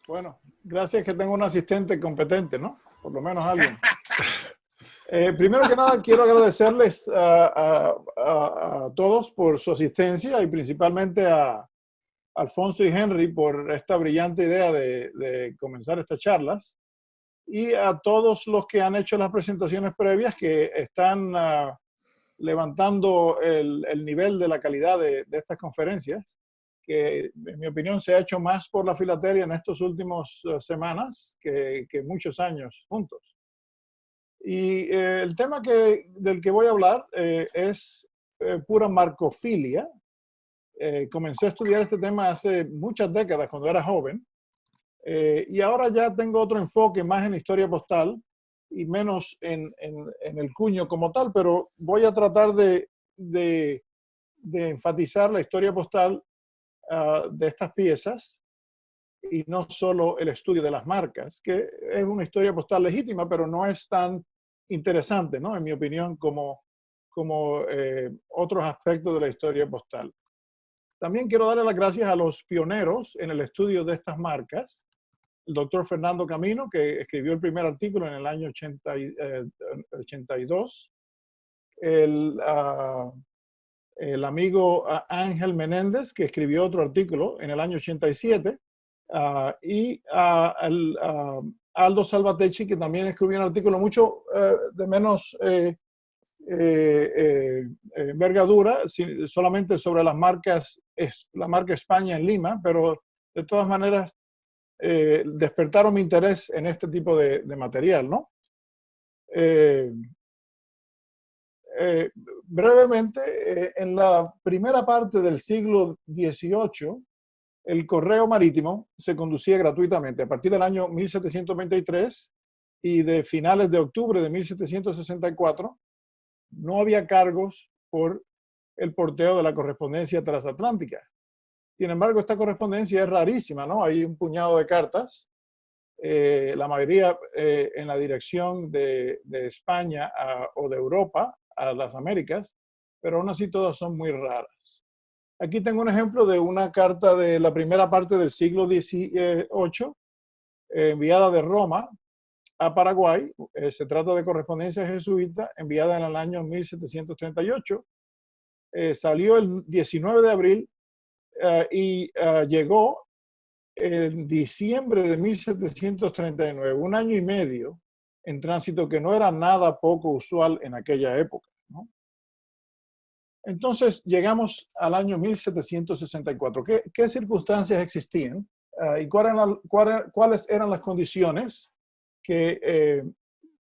Bueno, gracias que tengo un asistente competente, ¿no? Por lo menos alguien. Primero que nada, quiero agradecerles a todos por su asistencia y principalmente a Alfonso y Henry por esta brillante idea de comenzar estas charlas y a todos los que han hecho las presentaciones previas que están levantando el nivel de la calidad de estas conferencias, que en mi opinión se ha hecho más por la filatelia en estos últimos semanas que muchos años juntos. Y el tema del que voy a hablar es pura marcofilia. Comencé a estudiar este tema hace muchas décadas cuando era joven y ahora ya tengo otro enfoque más en historia postal y menos en el cuño como tal, pero voy a tratar de enfatizar la historia postal de estas piezas y no solo el estudio de las marcas, que es una historia postal legítima, pero no es tan interesante, ¿no? En mi opinión, como otros aspectos de la historia postal. También quiero darle las gracias a los pioneros en el estudio de estas marcas, el doctor Fernando Camino, que escribió el primer artículo en el año 82, el amigo Ángel Menéndez, que escribió otro artículo en el año 87, y Aldo Salvatecci, que también escribió un artículo mucho de menos envergadura, solamente sobre las marcas, la marca España en Lima, pero de todas maneras despertaron mi interés en este tipo de material, ¿no? Brevemente, en la primera parte del siglo XVIII, el correo marítimo se conducía gratuitamente. A partir del año 1723 y de finales de octubre de 1764, no había cargos por el porteo de la correspondencia transatlántica. Sin embargo, esta correspondencia es rarísima, ¿no? Hay un puñado de cartas, la mayoría en la dirección de España o de Europa a las Américas, pero aún así todas son muy raras. Aquí tengo un ejemplo de una carta de la primera parte del siglo XVIII, enviada de Roma a Paraguay. Se trata de correspondencia jesuita enviada en el año 1738. Salió el 19 de abril y llegó en diciembre de 1739, un año y medio en tránsito, que no era nada poco usual en aquella época, ¿no? Entonces llegamos al año 1764. ¿Qué circunstancias existían y cuáles eran las condiciones que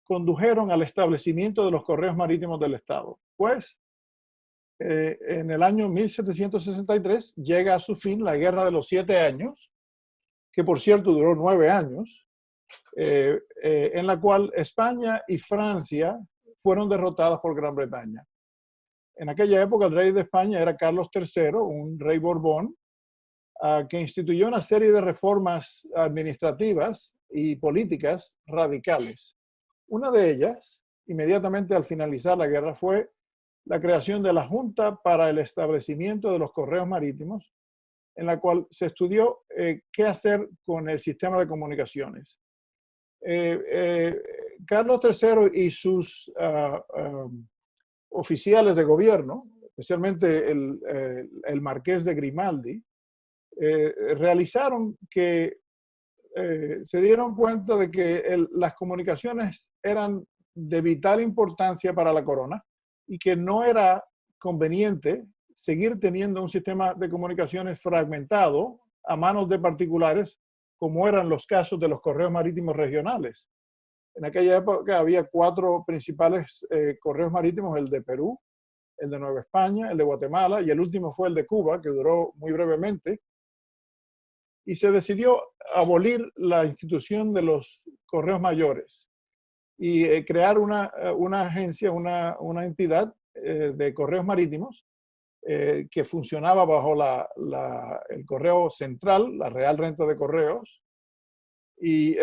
condujeron al establecimiento de los correos marítimos del Estado? Pues en el año 1763 llega a su fin la Guerra de los 7 años, que por cierto duró 9 años, en la cual España y Francia fueron derrotadas por Gran Bretaña. En aquella época el rey de España era Carlos III, un rey Borbón, que instituyó una serie de reformas administrativas y políticas radicales. Una de ellas, inmediatamente al finalizar la guerra, fue la creación de la Junta para el Establecimiento de los Correos Marítimos, en la cual se estudió qué hacer con el sistema de comunicaciones. Carlos III y sus oficiales de gobierno, especialmente el marqués de Grimaldi, realizaron que se dieron cuenta de que las comunicaciones eran de vital importancia para la corona y que no era conveniente seguir teniendo un sistema de comunicaciones fragmentado a manos de particulares, como eran los casos de los correos marítimos regionales. En aquella época había 4 principales correos marítimos: el de Perú, el de Nueva España, el de Guatemala y el último fue el de Cuba, que duró muy brevemente. Y se decidió abolir la institución de los correos mayores y crear una agencia, una entidad de correos marítimos que funcionaba bajo el correo central, la Real Renta de Correos, y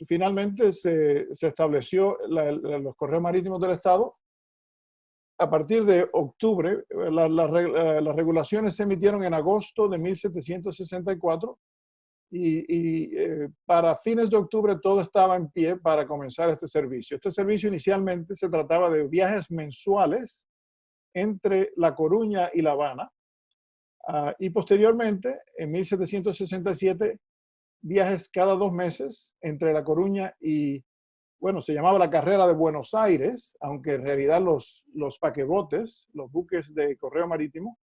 finalmente se estableció los correos marítimos del Estado. A partir de octubre, las regulaciones se emitieron en agosto de 1764 Para fines de octubre todo estaba en pie para comenzar este servicio. Este servicio inicialmente se trataba de viajes mensuales entre La Coruña y La Habana, y posteriormente, en 1767, viajes cada 2 meses entre La Coruña y, bueno, se llamaba la Carrera de Buenos Aires, aunque en realidad los paquebotes, los buques de correo marítimo,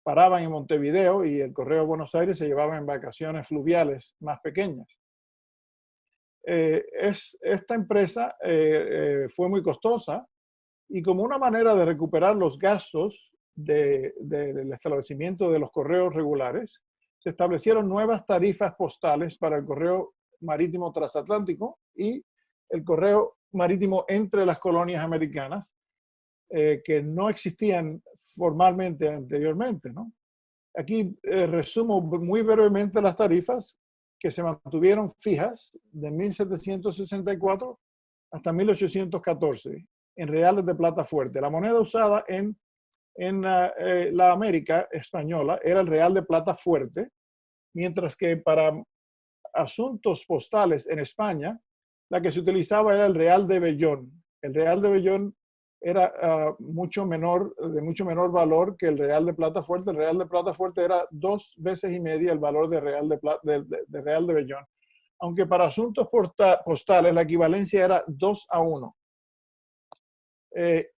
paraban en Montevideo y el correo de Buenos Aires se llevaba en embarcaciones fluviales más pequeñas. Esta empresa fue muy costosa y como una manera de recuperar los gastos del establecimiento de los correos regulares, se establecieron nuevas tarifas postales para el correo marítimo transatlántico y el correo marítimo entre las colonias americanas, que no existían formalmente anteriormente, ¿no? Aquí resumo muy brevemente las tarifas que se mantuvieron fijas de 1764 hasta 1814 en reales de plata fuerte. La moneda usada en la América española era el real de plata fuerte, mientras que para asuntos postales en España, la que se utilizaba era el real de Vellón. El real de Vellón era de mucho menor valor que el real de plata fuerte. El real de plata fuerte era 2 veces y media el valor de real de real de Vellón. Aunque para asuntos postales la equivalencia era 2 a 1.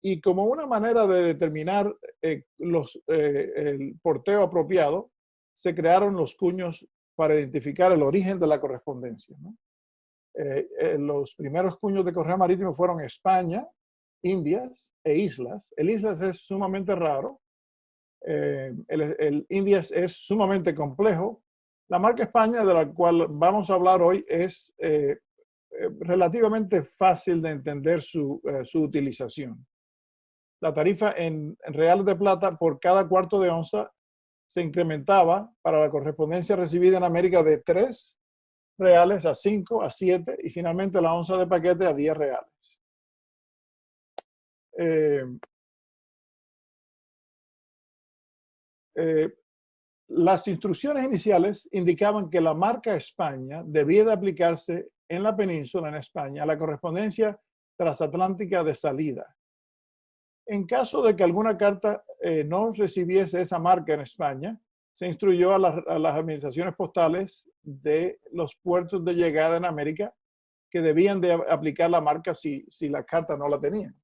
Y como una manera de determinar el porteo apropiado, se crearon los cuños para identificar el origen de la correspondencia, ¿no? Los primeros cuños de correo marítimo fueron España, Indias e Islas. El Islas es sumamente raro. El Indias es sumamente complejo. La marca España, de la cual vamos a hablar hoy, es relativamente fácil de entender su utilización. La tarifa en reales de plata por cada cuarto de onza se incrementaba para la correspondencia recibida en América de 3 reales a 5, a 7 y finalmente la onza de paquete a 10 reales. Las instrucciones iniciales indicaban que la marca España debía de aplicarse en la península, en España, a la correspondencia transatlántica de salida. En caso de que alguna carta no recibiese esa marca en España, se instruyó a las administraciones postales de los puertos de llegada en América que debían de aplicar la marca si la carta no la tenían.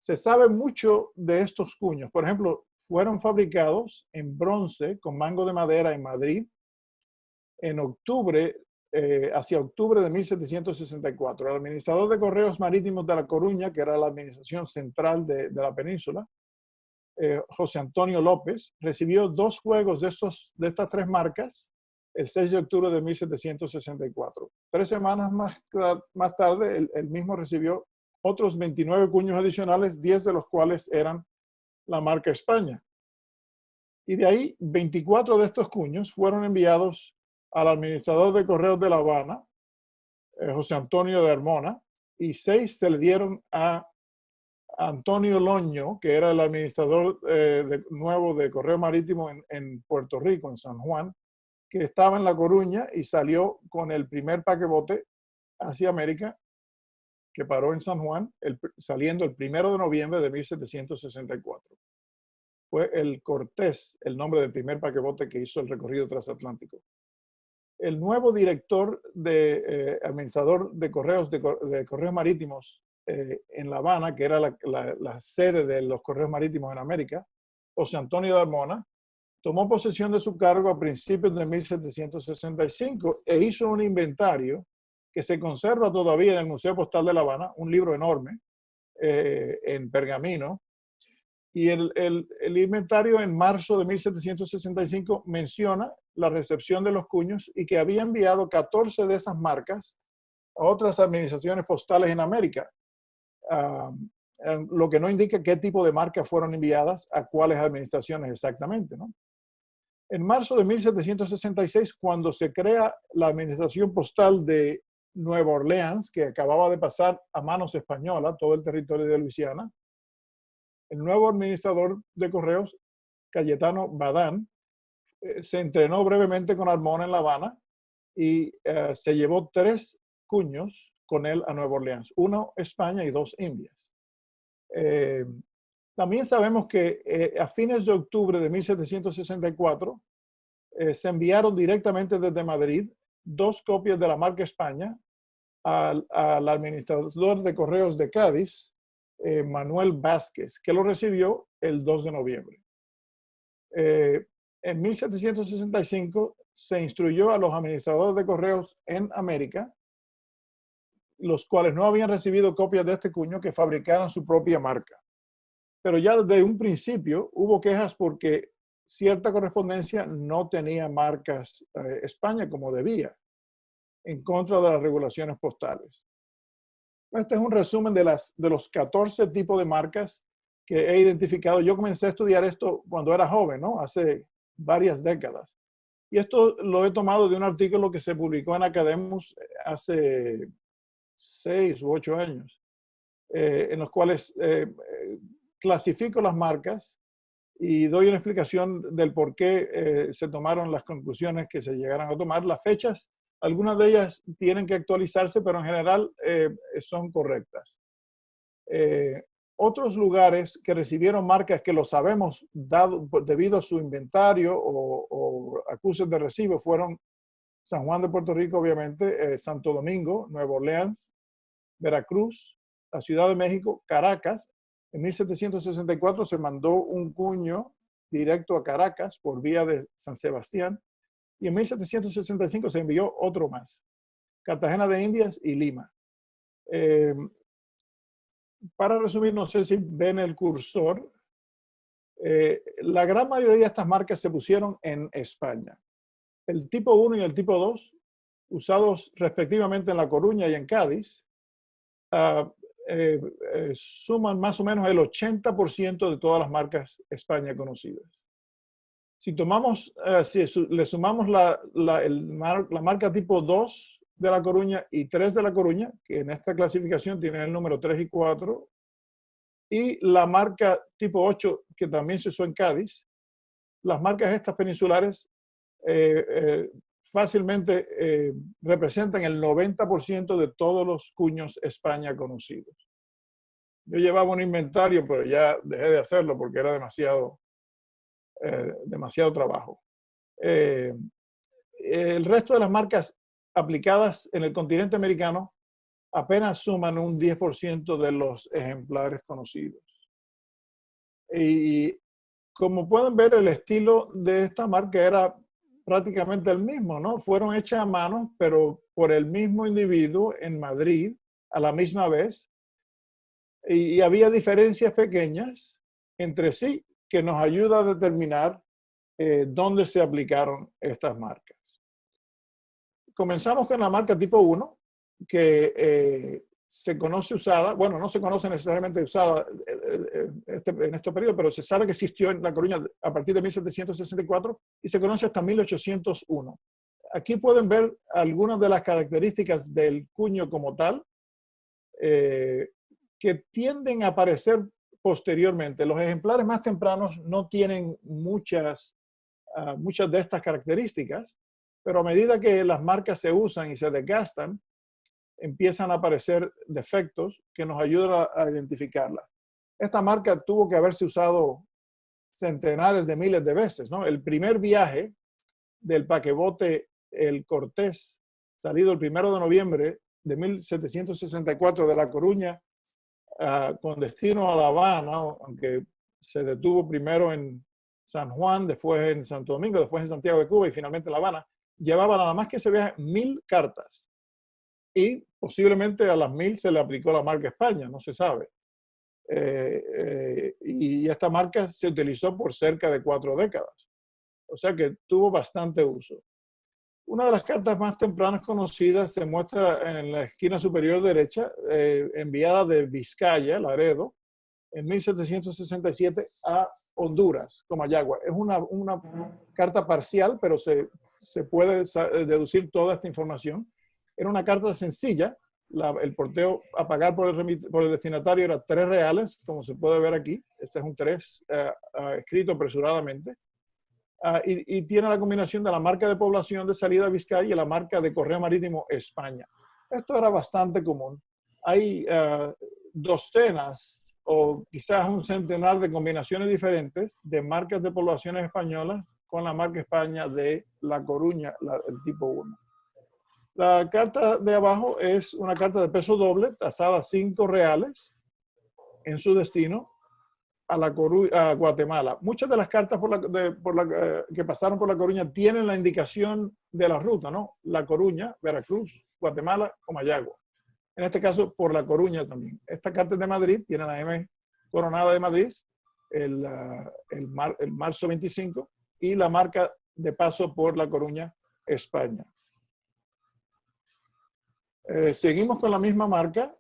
Se sabe mucho de estos cuños. Por ejemplo, fueron fabricados en bronce con mango de madera en Madrid en octubre, hacia octubre de 1764. El administrador de correos marítimos de La Coruña, que era la administración central de la península, José Antonio López, recibió 2 juegos de estas 3 marcas el 6 de octubre de 1764. 3 semanas más tarde, él mismo recibió otros 29 cuños adicionales, 10 de los cuales eran la marca España. Y de ahí, 24 de estos cuños fueron enviados al administrador de correos de La Habana, José Antonio de Armona, y 6 se le dieron a Antonio Loño, que era el administrador nuevo de correo marítimo en Puerto Rico, en San Juan, que estaba en La Coruña y salió con el primer paquebote hacia América, que paró en San Juan, saliendo el 1 de noviembre de 1764. Fue el Cortés el nombre del primer paquebote que hizo el recorrido transatlántico. El nuevo director administrador de correos marítimos en La Habana, que era la sede de los correos marítimos en América, José Antonio de Armona, tomó posesión de su cargo a principios de 1765 e hizo un inventario que se conserva todavía en el Museo Postal de La Habana, un libro enorme en pergamino. Y el inventario en marzo de 1765 menciona la recepción de los cuños y que había enviado 14 de esas marcas a otras administraciones postales en América, lo que no indica qué tipo de marcas fueron enviadas a cuáles administraciones exactamente, ¿no? En marzo de 1766, cuando se crea la administración postal de Nueva Orleans, que acababa de pasar a manos españolas, todo el territorio de Luisiana, el nuevo administrador de correos, Cayetano Badán, se entrenó brevemente con Armona en La Habana y se llevó 3 cuños con él a Nueva Orleans, 1 España y 2 Indias. También sabemos que a fines de octubre de 1764 se enviaron directamente desde Madrid 2 copias de la marca España al administrador de correos de Cádiz, Manuel Vázquez, que lo recibió el 2 de noviembre. En 1765 se instruyó a los administradores de correos en América, los cuales no habían recibido copias de este cuño, que fabricaran su propia marca. Pero ya desde un principio hubo quejas porque cierta correspondencia no tenía marcas España como debía, en contra de las regulaciones postales. Este es un resumen de los 14 tipos de marcas que he identificado. Yo comencé a estudiar esto cuando era joven, ¿no? Hace varias décadas. Y esto lo he tomado de un artículo que se publicó en Academus hace 6 u 8 años, en los cuales clasifico las marcas y doy una explicación del por qué se tomaron las conclusiones que se llegaron a tomar. Las fechas, algunas de ellas tienen que actualizarse, pero en general son correctas. Otros lugares que recibieron marcas que lo sabemos debido a su inventario o acuses de recibo fueron San Juan de Puerto Rico, obviamente, Santo Domingo, Nueva Orleans, Veracruz, la Ciudad de México, Caracas. En 1764 se mandó un cuño directo a Caracas por vía de San Sebastián, y en 1765 se envió otro más, Cartagena de Indias y Lima. Para resumir, no sé si ven el cursor, la gran mayoría de estas marcas se pusieron en España. El tipo 1 y el tipo 2, usados respectivamente en La Coruña y en Cádiz, suman más o menos el 80% de todas las marcas España conocidas. Si tomamos, le sumamos la marca tipo 2 de La Coruña y 3 de La Coruña, que en esta clasificación tienen el número 3 y 4, y la marca tipo 8, que también se usó en Cádiz, las marcas estas peninsulares fácilmente representan el 90% de todos los cuños España conocidos. Yo llevaba un inventario, pero ya dejé de hacerlo porque era demasiado trabajo. El resto de las marcas aplicadas en el continente americano apenas suman un 10% de los ejemplares conocidos. Y como pueden ver, el estilo de esta marca era prácticamente el mismo, ¿no? Fueron hechas a mano, pero por el mismo individuo en Madrid a la misma vez. Y había diferencias pequeñas entre sí que nos ayuda a determinar dónde se aplicaron estas marcas. Comenzamos con la marca tipo 1, que se conoce usada, bueno, no se conoce necesariamente usada en este periodo, pero se sabe que existió en La Coruña a partir de 1764 y se conoce hasta 1801. Aquí pueden ver algunas de las características del cuño como tal, que tienden a aparecer posteriormente. Los ejemplares más tempranos no tienen muchas de estas características, pero a medida que las marcas se usan y se desgastan, empiezan a aparecer defectos que nos ayudan a identificarla. Esta marca tuvo que haberse usado centenares de miles de veces, ¿no? El primer viaje del paquebote El Cortés, salido el 1 de noviembre de 1764 de La Coruña con destino a La Habana, aunque se detuvo primero en San Juan, después en Santo Domingo, después en Santiago de Cuba y finalmente en La Habana, llevaba nada más que ese viaje 1000 cartas. Y posiblemente a las 1000 se le aplicó la marca España, no se sabe. Y esta marca se utilizó por cerca de 4 décadas. O sea que tuvo bastante uso. Una de las cartas más tempranas conocidas se muestra en la esquina superior derecha, enviada de Vizcaya, Laredo, en 1767 a Honduras, Comayagua. Es una carta parcial, pero se puede deducir toda esta información. Era una carta sencilla. El porteo a pagar por el destinatario era 3 reales, como se puede ver aquí. Ese es un 3 escrito apresuradamente. y tiene la combinación de la marca de población de salida Vizcaya y la marca de correo marítimo España. Esto era bastante común. Hay docenas o quizás un centenar de combinaciones diferentes de marcas de poblaciones españolas con la marca España de La Coruña, el tipo 1. La carta de abajo es una carta de peso doble, tasada a 5 reales en su destino a Guatemala. Muchas de las cartas que pasaron por La Coruña tienen la indicación de la ruta, ¿no? La Coruña, Veracruz, Guatemala o Mayagua. En este caso, por La Coruña también. Esta carta es de Madrid, tiene la M coronada de Madrid, el marzo 25, y la marca de paso por La Coruña, España. Seguimos con la misma marca,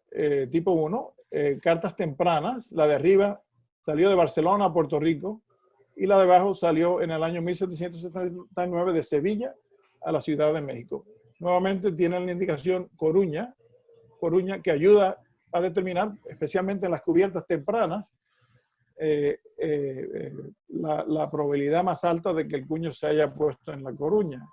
tipo 1, cartas tempranas. La de arriba salió de Barcelona a Puerto Rico y la de abajo salió en el año 1779 de Sevilla a la Ciudad de México. Nuevamente tienen la indicación Coruña, que ayuda a determinar, especialmente en las cubiertas tempranas, la probabilidad más alta de que el cuño se haya puesto en La Coruña.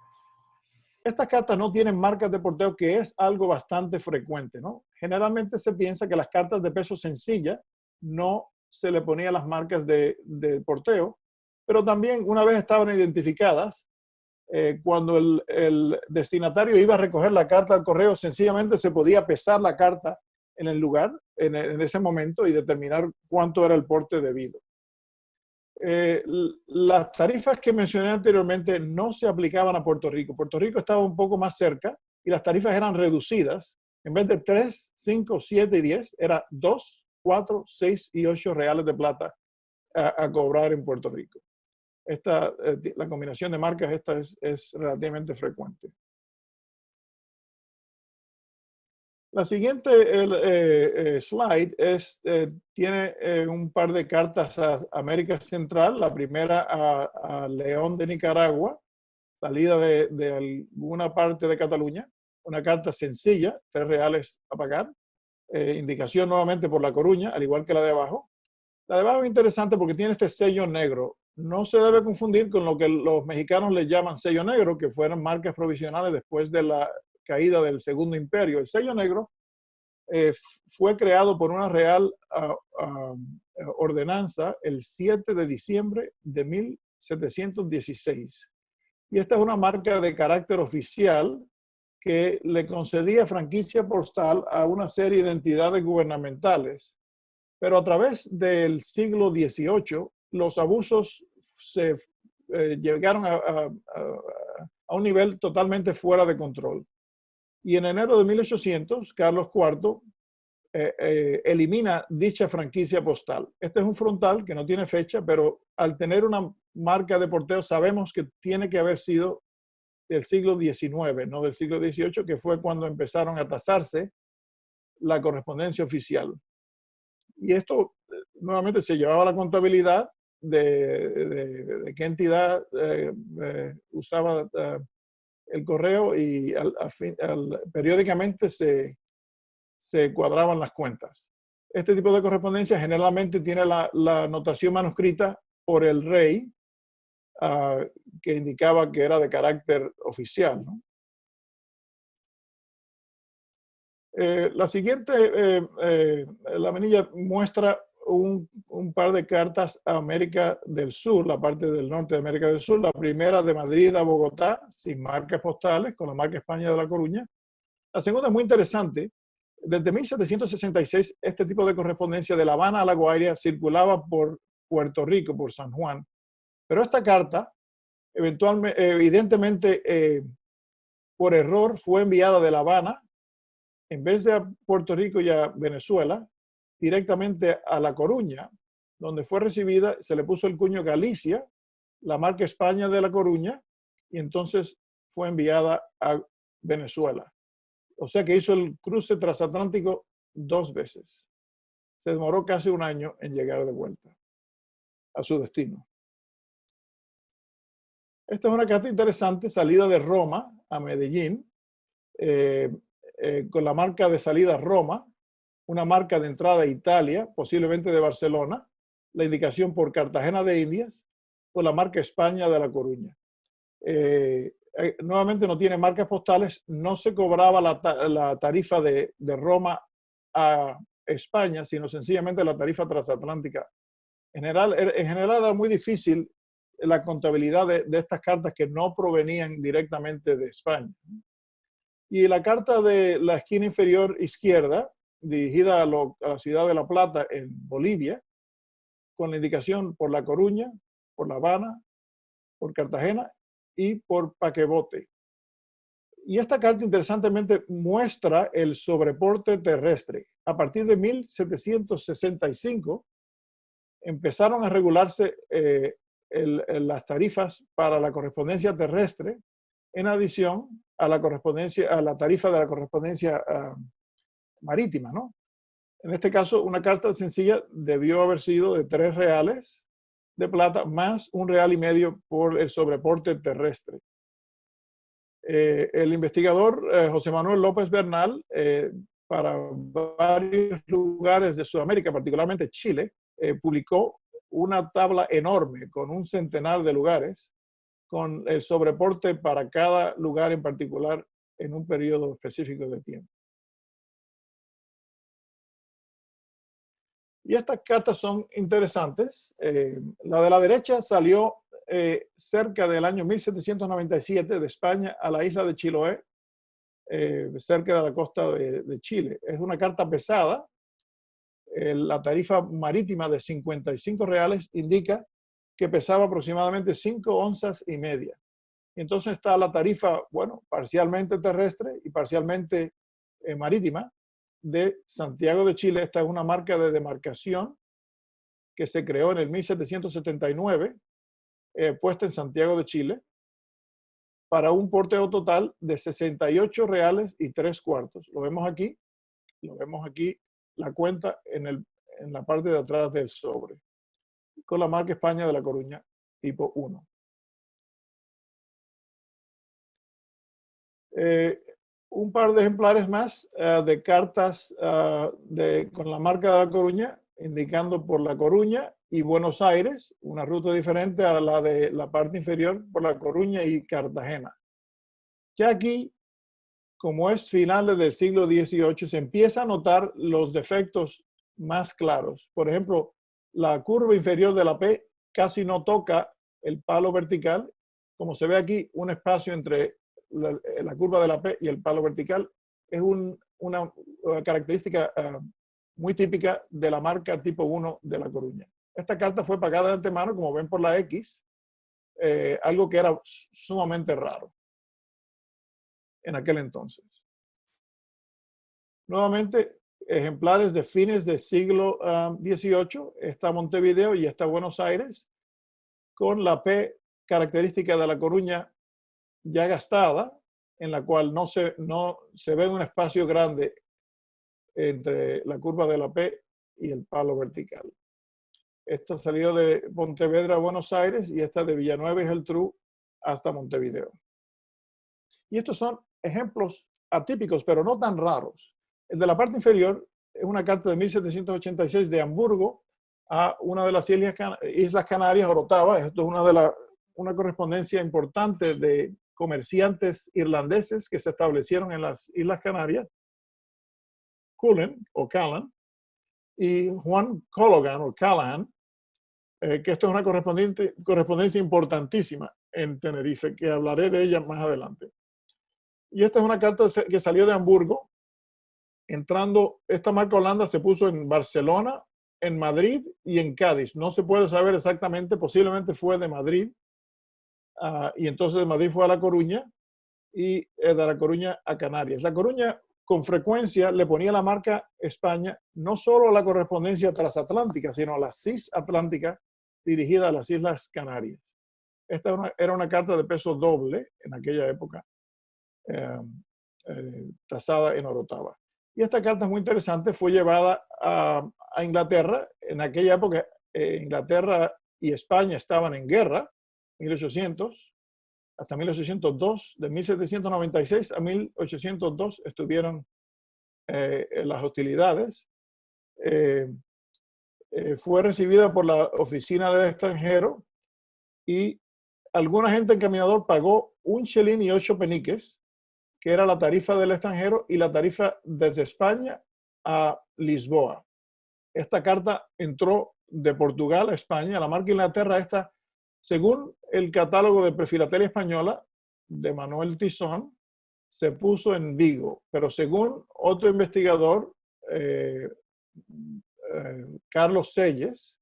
Estas cartas no tienen marcas de porteo, que es algo bastante frecuente, ¿no? Generalmente se piensa que las cartas de peso sencilla no se le ponía las marcas de porteo, pero también una vez estaban identificadas, cuando el destinatario iba a recoger la carta al correo, sencillamente se podía pesar la carta en el lugar, en ese momento, y determinar cuánto era el porte debido. Las tarifas que mencioné anteriormente no se aplicaban a Puerto Rico. Puerto Rico estaba un poco más cerca y las tarifas eran reducidas. En vez de 3, 5, 7 y 10, era 2, 4, 6 y 8 reales de plata a cobrar en Puerto Rico. La combinación de marcas es relativamente frecuente. La siguiente slide tiene un par de cartas a América Central. La primera a León de Nicaragua, salida de alguna parte de Cataluña. Una carta sencilla, 3 reales a pagar. Indicación nuevamente por La Coruña, al igual que la de abajo. La de abajo es interesante porque tiene este sello negro. No se debe confundir con lo que los mexicanos le llaman sello negro, que fueron marcas provisionales después de la caída del Segundo Imperio. El sello negro fue creado por una real ordenanza el 7 de diciembre de 1716. Y esta es una marca de carácter oficial que le concedía franquicia postal a una serie de entidades gubernamentales. Pero a través del siglo XVIII, los abusos se llegaron a un nivel totalmente fuera de control. Y en enero de 1800, Carlos IV elimina dicha franquicia postal. Este es un frontal que no tiene fecha, pero al tener una marca de porteo sabemos que tiene que haber sido del siglo XIX, no del siglo XVIII, que fue cuando empezaron a tasarse la correspondencia oficial. Y esto nuevamente se llevaba a la contabilidad de qué entidad usaba el correo, y periódicamente se cuadraban las cuentas. Este tipo de correspondencia generalmente tiene la notación manuscrita por el rey, que indicaba que era de carácter oficial, ¿no? La siguiente laminilla muestra un par de cartas a América del Sur, la parte del norte de América del Sur. La primera de Madrid a Bogotá, sin marcas postales, con la marca España de La Coruña. La segunda es muy interesante. Desde 1766, este tipo de correspondencia de La Habana a La Guaira circulaba por Puerto Rico, por San Juan. Pero esta carta, evidentemente, por error, fue enviada de La Habana, en vez de a Puerto Rico y a Venezuela, directamente a La Coruña, donde fue recibida. Se le puso el cuño Galicia, la marca España de La Coruña, y entonces fue enviada a Venezuela. O sea que hizo el cruce transatlántico 2 veces. Se demoró casi un año en llegar de vuelta a su destino. Esta es una carta interesante, salida de Roma a Medellín, con la marca de salida Roma, una marca de entrada Italia, posiblemente de Barcelona, la indicación por Cartagena de Indias, con la marca España de La Coruña. Nuevamente no tiene marcas postales, no se cobraba la tarifa de Roma a España, sino sencillamente la tarifa transatlántica. En general era muy difícil la contabilidad de estas cartas que no provenían directamente de España. Y la carta de la esquina inferior izquierda, dirigida a la ciudad de La Plata, en Bolivia, con la indicación por La Coruña, por La Habana, por Cartagena y por Paquebote. Y esta carta interesantemente muestra el sobreporte terrestre. A partir de 1765 empezaron a regularse las tarifas para la correspondencia terrestre en adición a la tarifa de la correspondencia marítima, ¿no? En este caso, una carta sencilla debió haber sido de 3 reales de plata más 1,5 reales por el sobreporte terrestre. El investigador José Manuel López Bernal, para varios lugares de Sudamérica, particularmente Chile, publicó una tabla enorme con 1 centenar de lugares, con el sobreporte para cada lugar en particular en un periodo específico de tiempo. Y estas cartas son interesantes. La de la derecha salió cerca del año 1797 de España a la isla de Chiloé, cerca de la costa de Chile. Es una carta pesada. La tarifa marítima de 55 reales indica que pesaba aproximadamente 5,5 onzas. Entonces está la tarifa, bueno, parcialmente terrestre y parcialmente marítima de Santiago de Chile. Esta es una marca de demarcación que se creó en el 1779, puesta en Santiago de Chile, para un porteo total de 68 reales y 3 cuartos. Lo vemos aquí, la cuenta en la parte de atrás del sobre, con la marca España de La Coruña, tipo 1. Un par de ejemplares más de cartas con la marca de La Coruña, indicando por La Coruña y Buenos Aires, una ruta diferente a la de la parte inferior por La Coruña y Cartagena. Ya aquí, como es finales del siglo XVIII, se empieza a notar los defectos más claros. Por ejemplo, la curva inferior de la P casi no toca el palo vertical. Como se ve aquí, un espacio entre la curva de la P y el palo vertical es una característica muy típica de la marca tipo 1 de La Coruña. Esta carta fue pagada de antemano, como ven por la X, algo que era sumamente raro en aquel entonces. Nuevamente, ejemplares de fines del siglo XVIII, está Montevideo y está Buenos Aires, con la P característica de La Coruña ya gastada, en la cual no se ve un espacio grande entre la curva de la P y el palo vertical. Esta salió de Pontevedra a Buenos Aires y esta de Villanueva y Geltrú hasta Montevideo. Y estos son ejemplos atípicos, pero no tan raros. El de la parte inferior es una carta de 1786 de Hamburgo a una de las Islas Canarias, Orotava. Esto es una correspondencia importante de comerciantes irlandeses que se establecieron en las Islas Canarias, Cullen o Callan, y Juan Cologan o Callahan, que esto es una correspondencia importantísima en Tenerife, que hablaré de ella más adelante. Y esta es una carta que salió de Hamburgo. Esta marca Holanda se puso en Barcelona, en Madrid y en Cádiz. No se puede saber exactamente, posiblemente fue de Madrid. Y entonces de Madrid fue a La Coruña y de La Coruña a Canarias. La Coruña con frecuencia le ponía la marca España no solo a la correspondencia transatlántica, sino a la cisatlántica dirigida a las Islas Canarias. Esta era una carta de peso doble en aquella época, tasada en Orotava. Y esta carta es muy interesante, fue llevada a Inglaterra. En aquella época Inglaterra y España estaban en guerra, 1800, hasta 1802, de 1796 a 1802 estuvieron las hostilidades. Fue recibida por la Oficina del Extranjero y alguna gente encaminador pagó 1,8 peniques, que era la tarifa del extranjero y la tarifa desde España a Lisboa. Esta carta entró de Portugal a España. La marca Inglaterra, esta, según el catálogo de Prefilatelia Española de Manuel Tizón, se puso en Vigo, pero según otro investigador, Carlos Selles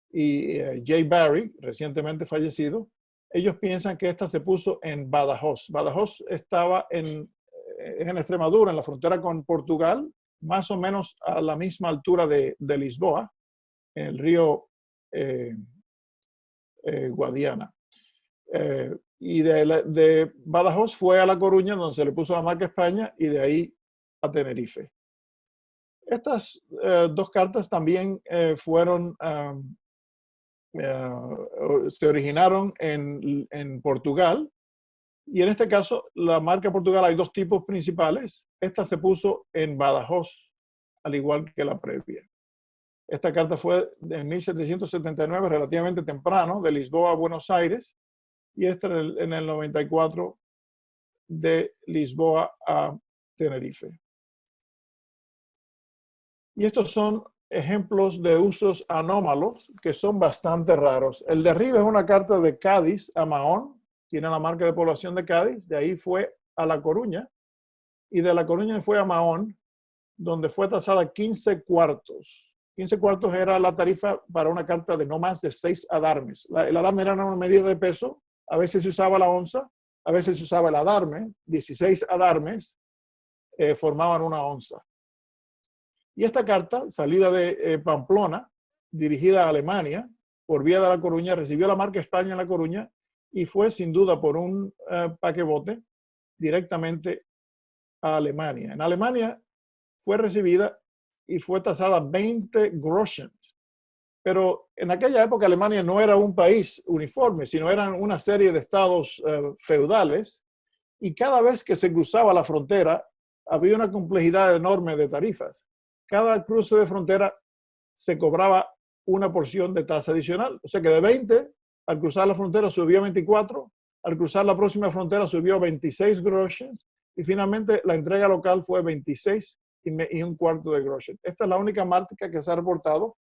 y Jay Barry, recientemente fallecido, ellos piensan que esta se puso en Badajoz. Badajoz estaba en Extremadura, en la frontera con Portugal, más o menos a la misma altura de Lisboa, en el río Guadiana. Y de Badajoz fue a La Coruña, donde se le puso la marca España, y de ahí a Tenerife. Estas dos cartas también fueron, se originaron en Portugal, y en este caso la marca Portugal hay dos tipos principales. Esta se puso en Badajoz, al igual que la previa. Esta carta fue en 1779, relativamente temprano, de Lisboa a Buenos Aires, y esta en el 94 de Lisboa a Tenerife. Y estos son ejemplos de usos anómalos que son bastante raros. El de arriba es una carta de Cádiz a Mahón, tiene la marca de población de Cádiz, de ahí fue a La Coruña, y de La Coruña fue a Mahón, donde fue tasada 15 cuartos. 15 cuartos era la tarifa para una carta de no más de 6 adarmes. El adarme era una medida de peso, a veces se usaba la onza, a veces se usaba el adarme, 16 adarmes formaban una onza. Y esta carta, salida de Pamplona, dirigida a Alemania, por vía de La Coruña, recibió la marca España en La Coruña y fue sin duda por un paquebote directamente a Alemania. En Alemania fue recibida y fue tasada 20 Groschen. Pero en aquella época Alemania no era un país uniforme, sino eran una serie de estados feudales, y cada vez que se cruzaba la frontera había una complejidad enorme de tarifas. Cada cruce de frontera se cobraba una porción de tasa adicional. O sea que de 20, al cruzar la frontera subió a 24, al cruzar la próxima frontera subió a 26 Groschen, y finalmente la entrega local fue 26 y un cuarto de Groschen. Esta es la única marca que se ha reportado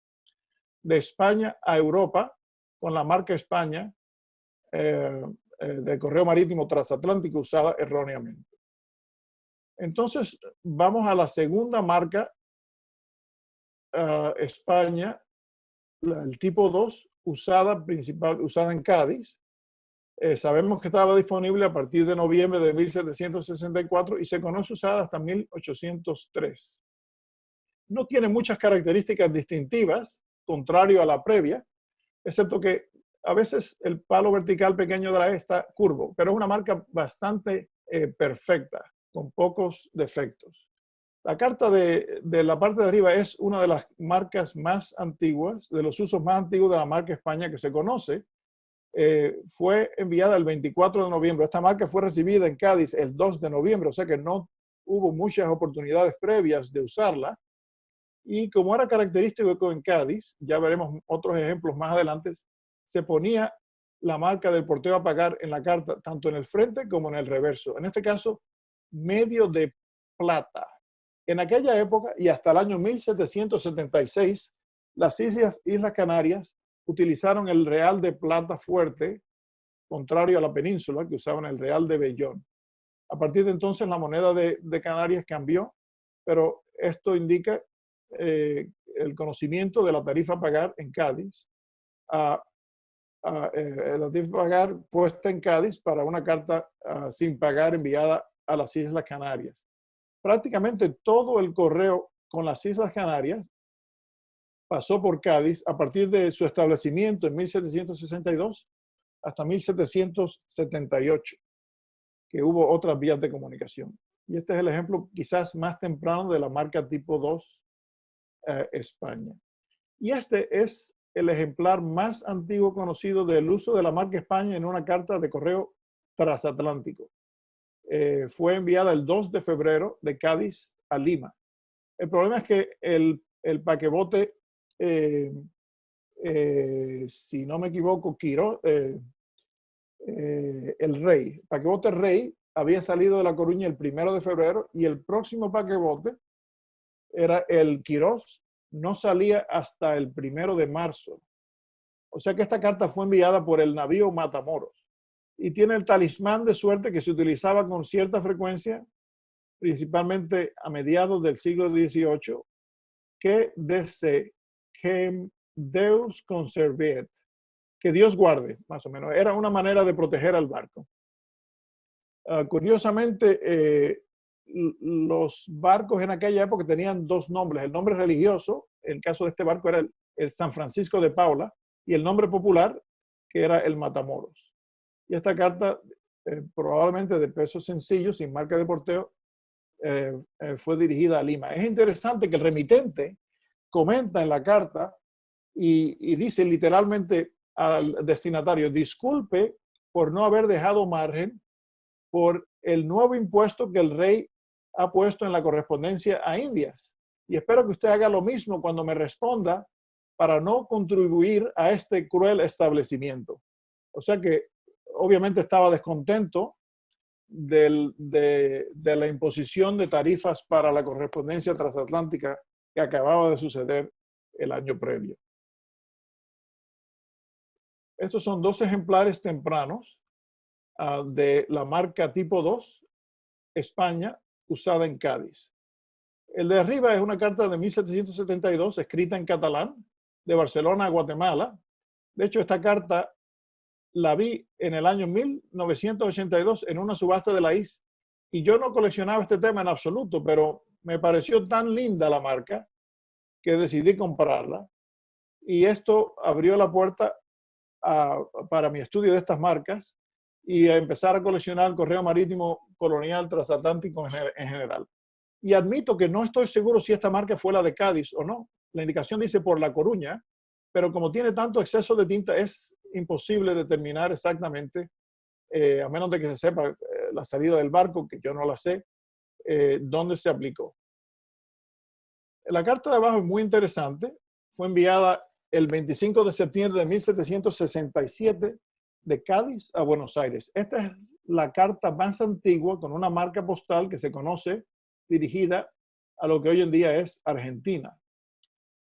de España a Europa con la marca España de correo marítimo transatlántico usada erróneamente. Entonces, vamos a la segunda marca España, el tipo 2, usada en Cádiz. Sabemos que estaba disponible a partir de noviembre de 1764 y se conoce usada hasta 1803. No tiene muchas características distintivas, contrario a la previa, excepto que a veces el palo vertical pequeño de la E está curvo, pero es una marca bastante perfecta, con pocos defectos. La carta de la parte de arriba es una de las marcas más antiguas, de los usos más antiguos de la marca España que se conoce. Fue enviada el 24 de noviembre. Esta marca fue recibida en Cádiz el 2 de noviembre, o sea que no hubo muchas oportunidades previas de usarla. Y como era característico en Cádiz, ya veremos otros ejemplos más adelante, se ponía la marca del porteo a pagar en la carta, tanto en el frente como en el reverso. En este caso, medio de plata. En aquella época y hasta el año 1776, las Islas Canarias utilizaron el real de plata fuerte, contrario a la península, que usaban el real de vellón. A partir de entonces, la moneda de Canarias cambió, pero esto indica el conocimiento de la tarifa a pagar en Cádiz, la tarifa a pagar puesta en Cádiz para una carta sin pagar enviada a las Islas Canarias. Prácticamente todo el correo con las Islas Canarias pasó por Cádiz a partir de su establecimiento en 1762 hasta 1778, que hubo otras vías de comunicación. Y este es el ejemplo quizás más temprano de la marca tipo 2 España. Y este es el ejemplar más antiguo conocido del uso de la marca España en una carta de correo transatlántico. Fue enviada el 2 de febrero de Cádiz a Lima. El problema es que el paquebote, si no me equivoco, el Rey. El paquebote Rey había salido de La Coruña el 1 de febrero y el próximo paquebote era el Quirós, no salía hasta el 1 de marzo. O sea que esta carta fue enviada por el navío Matamoros y tiene el talismán de suerte que se utilizaba con cierta frecuencia, principalmente a mediados del siglo XVIII, que dice que Deus conservet, que Dios guarde, más o menos. Era una manera de proteger al barco. Curiosamente, los barcos en aquella época tenían dos nombres. El nombre religioso, en el caso de este barco, era el San Francisco de Paula, y el nombre popular, que era el Matamoros. Y esta carta, probablemente de peso sencillo, sin marca de porteo, fue dirigida a Lima. Es interesante que el remitente comenta en la carta y dice literalmente al destinatario: disculpe por no haber dejado margen por el nuevo impuesto que el rey ha puesto en la correspondencia a Indias. Y espero que usted haga lo mismo cuando me responda para no contribuir a este cruel establecimiento. O sea que obviamente estaba descontento de la imposición de tarifas para la correspondencia transatlántica que acababa de suceder el año previo. Estos son dos ejemplares tempranos de la marca tipo 2, España, usada en Cádiz. El de arriba es una carta de 1772, escrita en catalán, de Barcelona a Guatemala. De hecho, esta carta la vi en el año 1982 en una subasta de la IS, y yo no coleccionaba este tema en absoluto, pero me pareció tan linda la marca que decidí comprarla, y esto abrió la puerta para mi estudio de estas marcas y a empezar a coleccionar el correo marítimo colonial transatlántico en general. Y admito que no estoy seguro si esta marca fue la de Cádiz o no. La indicación dice por La Coruña, pero como tiene tanto exceso de tinta, es imposible determinar exactamente, a menos de que se sepa la salida del barco, que yo no la sé, dónde se aplicó. La carta de abajo es muy interesante. Fue enviada el 25 de septiembre de 1767 de Cádiz a Buenos Aires. Esta es la carta más antigua con una marca postal que se conoce, dirigida a lo que hoy en día es Argentina.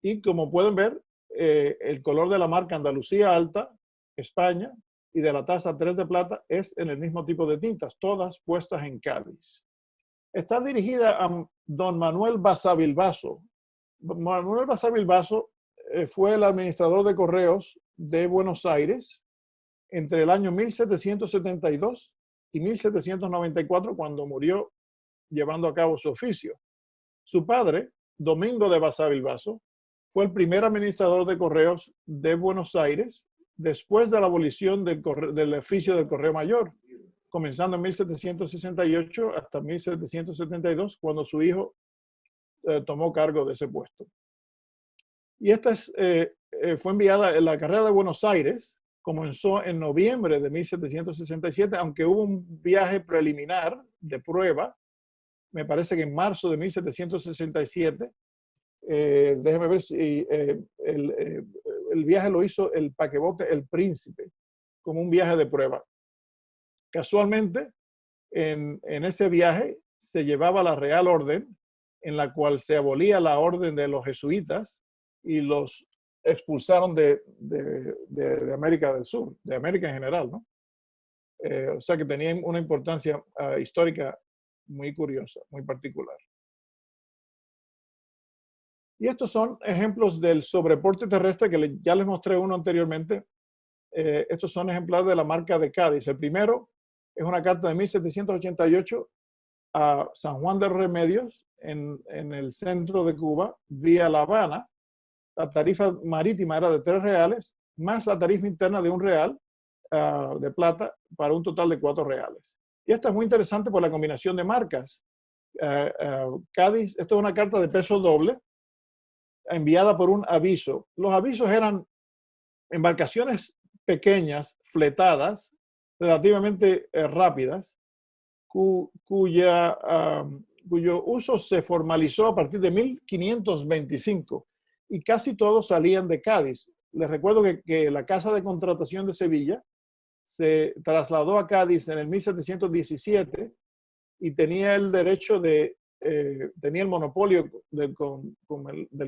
Y como pueden ver, el color de la marca Andalucía Alta, España, y de la taza 3 de plata es en el mismo tipo de tintas, todas puestas en Cádiz. Está dirigida a don Manuel Basavilbaso. Manuel Basavilbaso fue el administrador de correos de Buenos Aires entre el año 1772 y 1794, cuando murió llevando a cabo su oficio. Su padre, Domingo de Basavilbaso, fue el primer administrador de correos de Buenos Aires después de la abolición del oficio del correo mayor, comenzando en 1768 hasta 1772, cuando su hijo tomó cargo de ese puesto. Y esta fue enviada en la carrera de Buenos Aires, comenzó en noviembre de 1767, aunque hubo un viaje preliminar de prueba, me parece que en marzo de 1767. Déjeme ver si el viaje lo hizo el paquebote El Príncipe, como un viaje de prueba. Casualmente, en ese viaje se llevaba la Real Orden, en la cual se abolía la orden de los jesuitas y los expulsaron de América del Sur, de América en general, ¿no? O sea que tenían una importancia histórica muy curiosa, muy particular. Y estos son ejemplos del sobreporte terrestre que ya les mostré uno anteriormente. Estos son ejemplares de la marca de Cádiz. El primero es una carta de 1788 a San Juan de Remedios, en el centro de Cuba, vía La Habana. La tarifa marítima era de 3 reales, más la tarifa interna de 1 real de plata, para un total de 4 reales. Y esta es muy interesante por la combinación de marcas. Cádiz, esta es una carta de peso doble, enviada por un aviso. Los avisos eran embarcaciones pequeñas, fletadas, relativamente rápidas, cuyo uso se formalizó a partir de 1525 y casi todos salían de Cádiz. Les recuerdo que la Casa de Contratación de Sevilla se trasladó a Cádiz en el 1717 y tenía el derecho tenía el monopolio del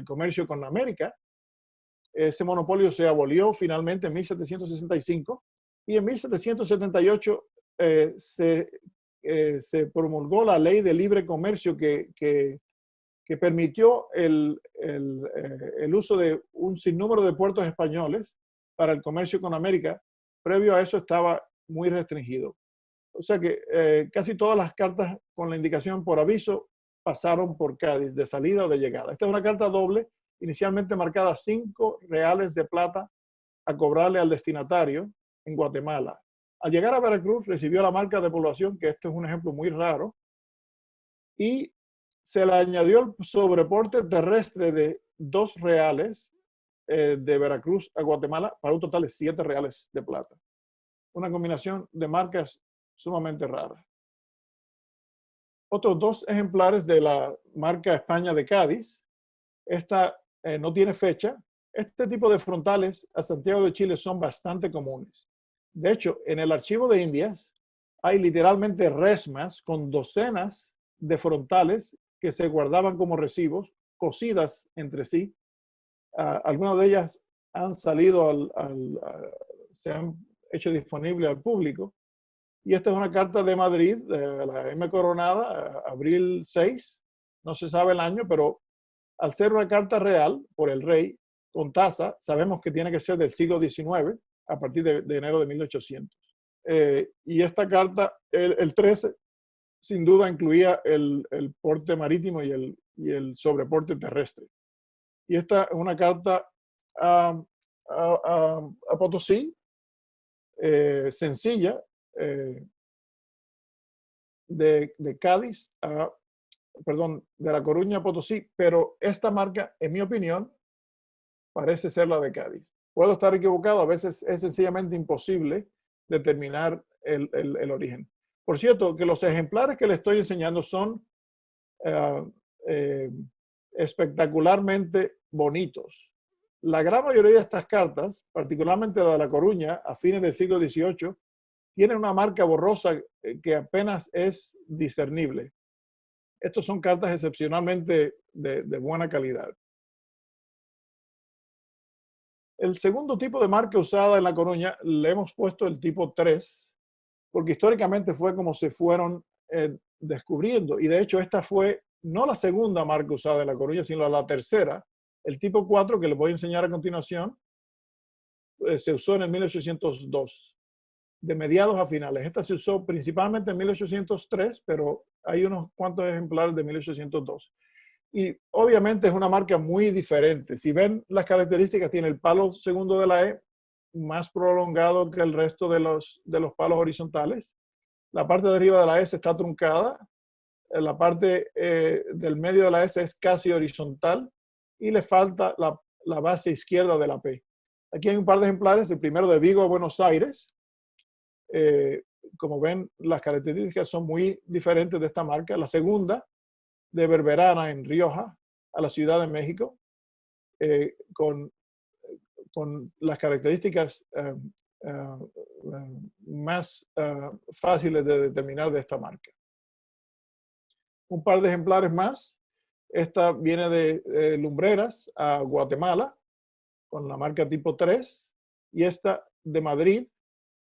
comercio con América. Ese monopolio se abolió finalmente en 1765 y en 1778 se promulgó la ley de libre comercio que permitió el uso de un sinnúmero de puertos españoles para el comercio con América. Previo a eso estaba muy restringido. O sea que casi todas las cartas con la indicación por aviso pasaron por Cádiz, de salida o de llegada. Esta es una carta doble, inicialmente marcada 5 reales de plata a cobrarle al destinatario en Guatemala. Al llegar a Veracruz recibió la marca de población, que esto es un ejemplo muy raro, y se le añadió el sobreporte terrestre de 2 reales de Veracruz a Guatemala para un total de 7 reales de plata. Una combinación de marcas sumamente rara. Otros 2 ejemplares de la marca España de Cádiz. Esta no tiene fecha. Este tipo de frontales a Santiago de Chile son bastante comunes. De hecho, en el archivo de Indias hay literalmente resmas con docenas de frontales que se guardaban como recibos, cosidas entre sí. Algunas de ellas han salido se han hecho disponibles al público. Y esta es una carta de Madrid, de la M Coronada, abril 6, no se sabe el año, pero al ser una carta real por el rey, con tasa, sabemos que tiene que ser del siglo XIX, a partir de enero de 1800. Y esta carta, el 13, sin duda incluía el porte marítimo y el sobreporte terrestre. Y esta es una carta a Potosí, sencilla, de Cádiz perdón, de La Coruña a Potosí, pero esta marca, en mi opinión, parece ser la de Cádiz. Puedo estar equivocado, a veces es sencillamente imposible determinar el origen. Por cierto, que los ejemplares que le estoy enseñando son espectacularmente bonitos. La gran mayoría de estas cartas, particularmente la de La Coruña, a fines del siglo XVIII, tienen una marca borrosa que apenas es discernible. Estos son cartas excepcionalmente de buena calidad. El segundo tipo de marca usada en La Coruña le hemos puesto el tipo 3, porque históricamente fue como se fueron descubriendo. Y de hecho esta fue no la segunda marca usada en La Coruña, sino la tercera. El tipo 4, que les voy a enseñar a continuación, se usó en el 1802, de mediados a finales. Esta se usó principalmente en 1803, pero hay unos cuantos ejemplares de 1802. Y obviamente es una marca muy diferente. Si ven las características, tiene el palo segundo de la E más prolongado que el resto de los palos horizontales. La parte de arriba de la S está truncada. La parte del medio de la S es casi horizontal y le falta la base izquierda de la P. Aquí hay un par de ejemplares, el primero de Vigo a Buenos Aires. Como ven, las características son muy diferentes de esta marca. La segunda, de Berberana en Rioja, a la Ciudad de México, con las características más fáciles de determinar de esta marca. Un par de ejemplares más. Esta viene de Lumbreras a Guatemala, con la marca tipo 3, y esta de Madrid,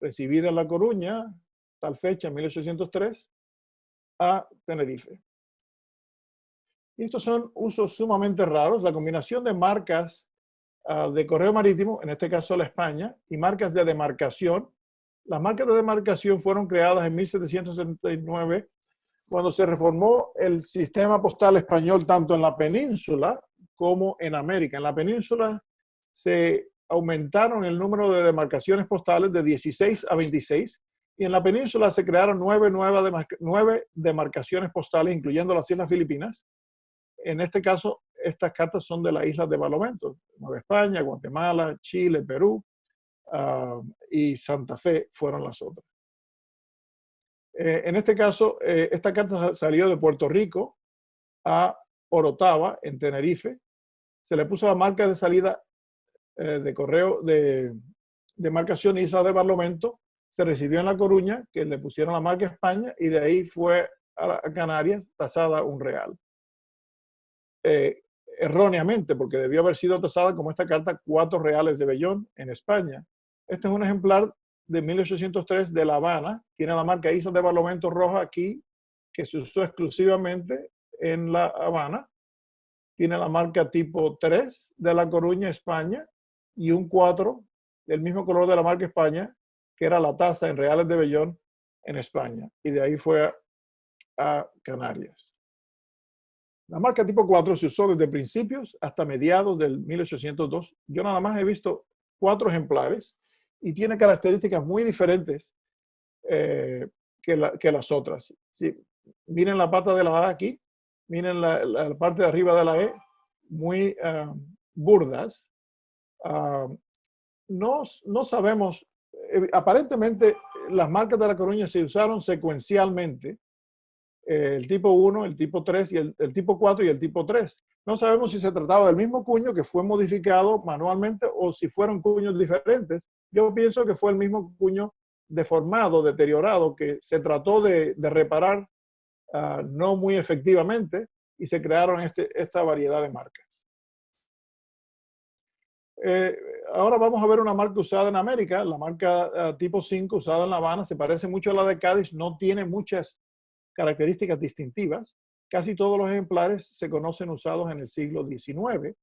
recibida en La Coruña, tal fecha, en 1803, a Tenerife. Y estos son usos sumamente raros. La combinación de marcas de correo marítimo, en este caso la España, y marcas de demarcación. Las marcas de demarcación fueron creadas en 1779, cuando se reformó el sistema postal español tanto en la península como en América. En la península se aumentaron el número de demarcaciones postales de 16 a 26, y en la península se crearon 9 demarcaciones postales, incluyendo las Islas Filipinas. En este caso, estas cartas son de las islas de Barlovento, Nueva España, Guatemala, Chile, Perú y Santa Fe fueron las otras. En este caso, esta carta salió de Puerto Rico a Orotava, en Tenerife. Se le puso la marca de salida de correo de marcación Isla de Barlovento. se recibió en La Coruña, que le pusieron la marca España, y de ahí fue a Canarias tasada £1. Erróneamente, porque debió haber sido tasada como esta carta £4 de vellón en España. Este es un ejemplar de 1803 de La Habana, tiene la marca Isla de Barlovento roja aquí, que se usó exclusivamente en La Habana. Tiene la marca tipo 3 de La Coruña, España, y un 4 del mismo color de la marca España, que era la tasa en reales de vellón en España. Y de ahí fue a Canarias. La marca tipo 4 se usó desde principios hasta mediados del 1802. Yo nada más he visto 4 ejemplares y tiene características muy diferentes que las otras. Sí, miren la pata de la A aquí, miren la parte de arriba de la E, muy burdas. No sabemos, aparentemente las marcas de La Coruña se usaron secuencialmente, el tipo 1, el tipo 3 y el tipo 4 y el tipo 3. No sabemos si se trataba del mismo cuño que fue modificado manualmente o si fueron cuños diferentes. Yo pienso que fue el mismo cuño deformado, deteriorado, que se trató de reparar no muy efectivamente y se crearon esta variedad de marcas. Ahora vamos a ver una marca usada en América, la marca tipo 5 usada en La Habana, se parece mucho a la de Cádiz, no tiene muchas características distintivas. Casi todos los ejemplares se conocen usados en el siglo XIX.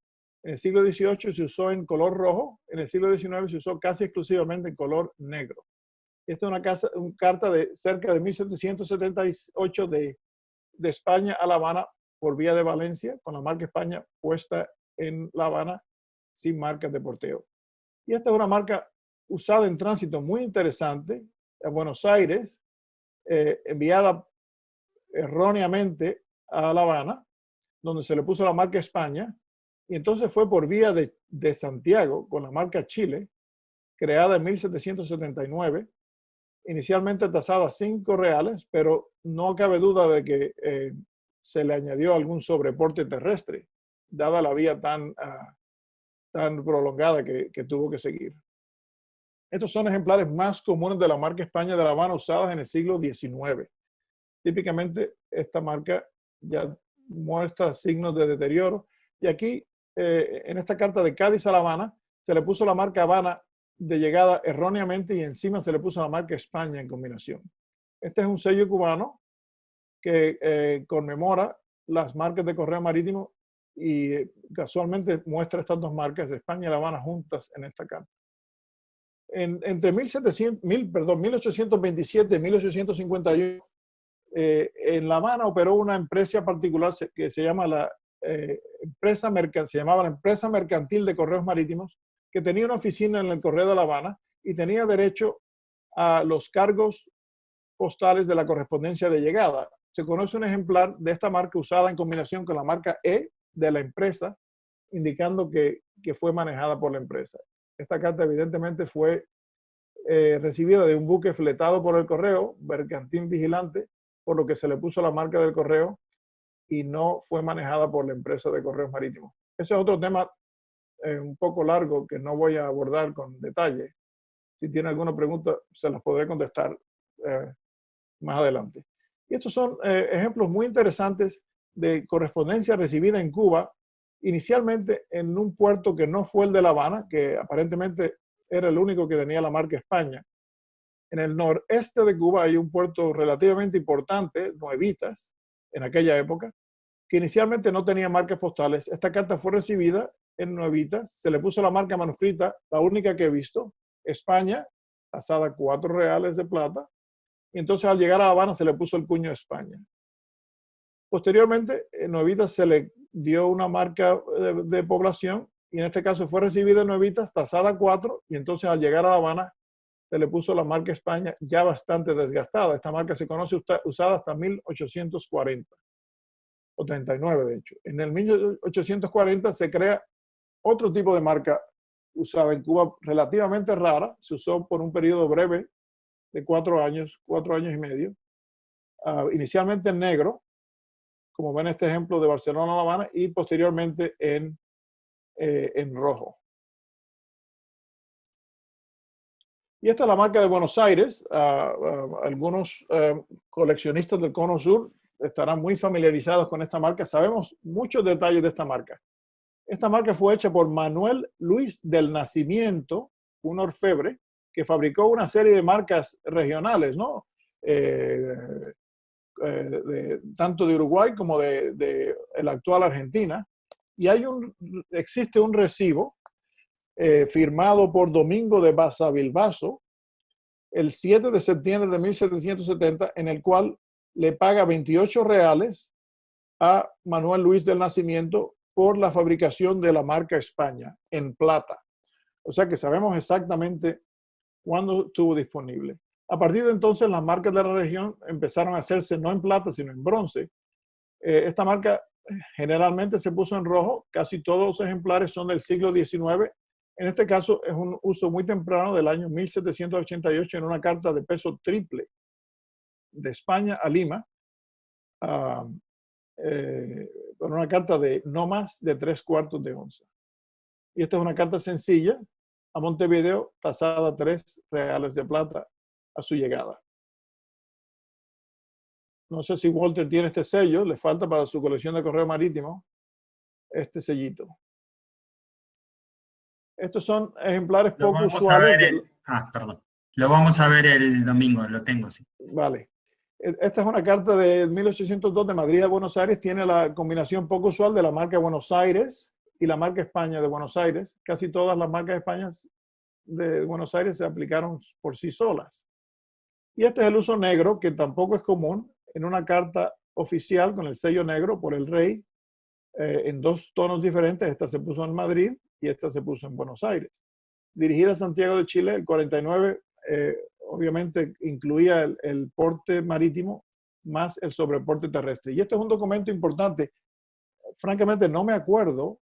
En el siglo XVIII se usó en color rojo, en el siglo XIX se usó casi exclusivamente en color negro. Esta es una carta de cerca de 1778 de España a La Habana por vía de Valencia, con la marca España puesta en La Habana sin marcas de porteo. Y esta es una marca usada en tránsito muy interesante a Buenos Aires, enviada erróneamente a La Habana, donde se le puso la marca España, y entonces fue por vía de Santiago con la marca Chile, creada en 1779, inicialmente tasada £5, pero no cabe duda de que se le añadió algún sobreporte terrestre, dada la vía tan prolongada que tuvo que seguir. Estos son ejemplares más comunes de la marca España de La Habana usadas en el siglo XIX. Típicamente esta marca ya muestra signos de deterioro. Y aquí, en esta carta de Cádiz a La Habana, se le puso la marca Habana de llegada erróneamente y encima se le puso la marca España en combinación. Este es un sello cubano que conmemora las marcas de correo marítimo y casualmente muestra estas dos marcas de España y La Habana juntas en esta carta. Entre 1827 y 1851, en La Habana operó una empresa particular que se llama se llamaba la Empresa Mercantil de Correos Marítimos, que tenía una oficina en el Correo de La Habana y tenía derecho a los cargos postales de la correspondencia de llegada. Se conoce un ejemplar de esta marca usada en combinación con la marca E de la empresa, indicando que fue manejada por la empresa. Esta carta evidentemente fue recibida de un buque fletado por el correo, Mercantil Vigilante, por lo que se le puso la marca del correo y no fue manejada por la empresa de correos marítimos. Ese es otro tema un poco largo que no voy a abordar con detalle. Si tiene alguna pregunta, se las podré contestar más adelante. Y estos son ejemplos muy interesantes de correspondencia recibida en Cuba, inicialmente en un puerto que no fue el de La Habana, que aparentemente era el único que tenía la marca España. En el noreste de Cuba hay un puerto relativamente importante, Nuevitas, en aquella época, que inicialmente no tenía marcas postales. Esta carta fue recibida en Nuevitas, se le puso la marca manuscrita, la única que he visto, España, tasada £4 de plata, y entonces al llegar a La Habana se le puso el puño España. Posteriormente, en Nuevitas se le dio una marca de población y en este caso fue recibida en Nuevitas, tasada 4, y entonces al llegar a La Habana se le puso la marca España ya bastante desgastada. Esta marca se conoce usada hasta 1840, o 39 de hecho. En el 1840 se crea otro tipo de marca usada en Cuba relativamente rara, se usó por un periodo breve de 4 años y medio, inicialmente en negro, como ven este ejemplo de Barcelona a La Habana, y posteriormente en rojo. Y esta es la marca de Buenos Aires. Algunos coleccionistas del Cono Sur estarán muy familiarizados con esta marca. Sabemos muchos detalles de esta marca. Esta marca fue hecha por Manuel Luis del Nacimiento, un orfebre, que fabricó una serie de marcas regionales, ¿no? Tanto de Uruguay como de la actual Argentina. Y existe un recibo firmado por Domingo de Basavilbaso el 7 de septiembre de 1770, en el cual le paga 28 reales a Manuel Luis del Nacimiento por la fabricación de la marca España en plata. O sea que sabemos exactamente cuándo estuvo disponible. A partir de entonces, las marcas de la región empezaron a hacerse no en plata, sino en bronce. Esta marca generalmente se puso en rojo. Casi todos los ejemplares son del siglo XIX. En este caso, es un uso muy temprano del año 1788 en una carta de peso triple de España a Lima, con una carta de no más de 3/4 de onza. Y esta es una carta sencilla a Montevideo, tasada 3 reales de plata a su llegada. No sé si Walter tiene este sello, le falta para su colección de correo marítimo este sellito. Estos son ejemplares Lo poco vamos a usuales. ver perdón. Lo vamos a ver el domingo, lo tengo, sí. Vale. Esta es una carta de 1802 de Madrid a Buenos Aires. Tiene la combinación poco usual de la marca Buenos Aires y la marca España de Buenos Aires. Casi todas las marcas Españas de Buenos Aires se aplicaron por sí solas. Y este es el uso negro, que tampoco es común, en una carta oficial con el sello negro por el rey, en 2 tonos diferentes. Esta se puso en Madrid y esta se puso en Buenos Aires. Dirigida a Santiago de Chile, el 49 obviamente incluía el porte marítimo más el sobreporte terrestre. Y este es un documento importante. Francamente no me acuerdo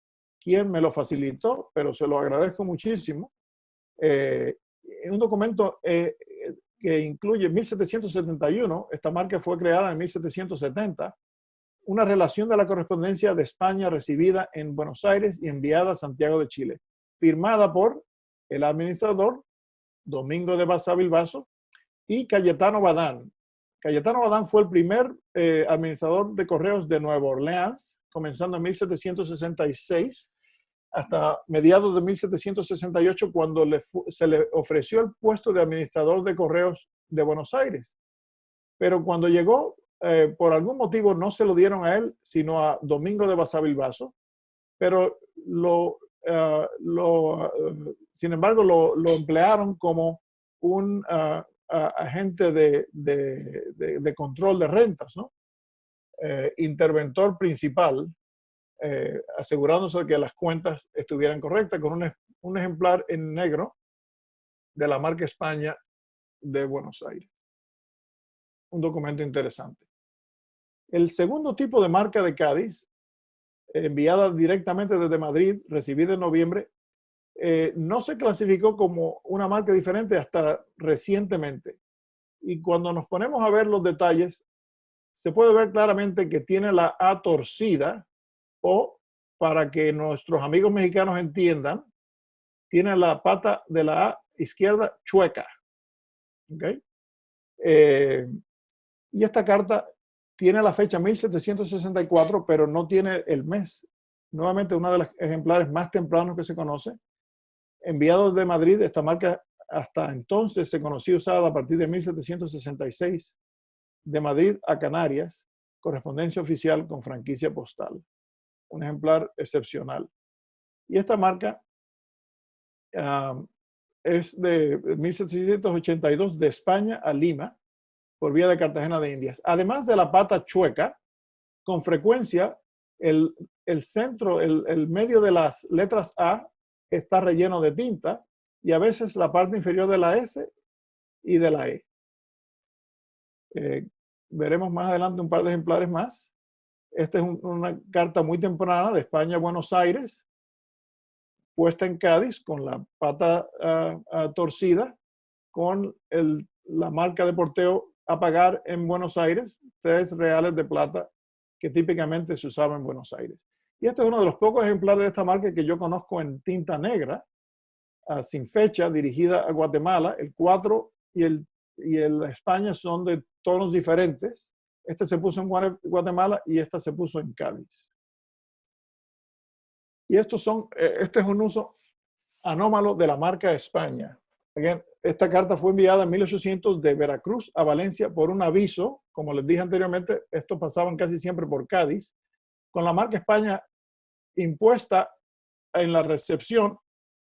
quién me lo facilitó, pero se lo agradezco muchísimo. Es un documento que incluye 1771, esta marca fue creada en 1770, una relación de la correspondencia de España recibida en Buenos Aires y enviada a Santiago de Chile, firmada por el administrador Domingo de Basavilbaso y Cayetano Badán. Cayetano Badán fue el primer administrador de correos de Nueva Orleans, comenzando en 1766 hasta mediados de 1768, cuando se le ofreció el puesto de administrador de correos de Buenos Aires. Pero cuando llegó, por algún motivo no se lo dieron a él, sino a Domingo de Basavilbaso, pero sin embargo lo emplearon como un agente de control de rentas, ¿no? Interventor principal, asegurándose de que las cuentas estuvieran correctas, con un ejemplar en negro de la marca España de Buenos Aires. Un documento interesante. El segundo tipo de marca de Cádiz, enviada directamente desde Madrid, recibida en noviembre, no se clasificó como una marca diferente hasta recientemente. Y cuando nos ponemos a ver los detalles, se puede ver claramente que tiene la A torcida, o, para que nuestros amigos mexicanos entiendan, tiene la pata de la A izquierda chueca. ¿Okay? Y esta carta tiene la fecha 1764, pero no tiene el mes. Nuevamente, uno de los ejemplares más tempranos que se conoce. Enviado de Madrid, esta marca hasta entonces se conocía usada a partir de 1766, de Madrid a Canarias, correspondencia oficial con franquicia postal. Un ejemplar excepcional. Y esta marca es de 1782 de España a Lima, por vía de Cartagena de Indias. Además de la pata chueca, con frecuencia el centro, el medio de las letras A está relleno de tinta, y a veces la parte inferior de la S y de la E. Veremos más adelante un par de ejemplares más. Esta es una carta muy temprana de España a Buenos Aires, puesta en Cádiz con la pata torcida, con la marca de porteo a pagar en Buenos Aires, 3 reales de plata, que típicamente se usaba en Buenos Aires. Y este es uno de los pocos ejemplares de esta marca que yo conozco en tinta negra, sin fecha dirigida a Guatemala. El 4 y el España son de tonos diferentes. Este se puso en Guatemala y esta se puso en Cádiz. Y este es un uso anómalo de la marca España. Again, esta carta fue enviada en 1800 de Veracruz a Valencia por un aviso. Como les dije anteriormente, estos pasaban casi siempre por Cádiz, con la marca España impuesta en la recepción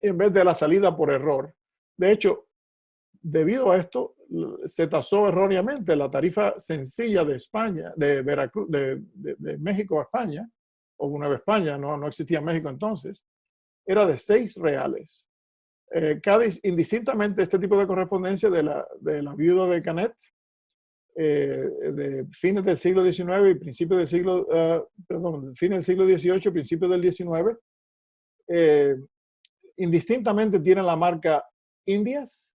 en vez de la salida por error. De hecho, debido a esto, se tasó erróneamente la tarifa sencilla de España, de Veracruz, de México a España, o Nueva España, no existía México entonces, era de 6 reales. Cádiz, indistintamente este tipo de correspondencia de la viuda de Canet, de fines del siglo XIX y principios del siglo, fines del siglo XVIII, principios del XIX, indistintamente tienen la marca Indias,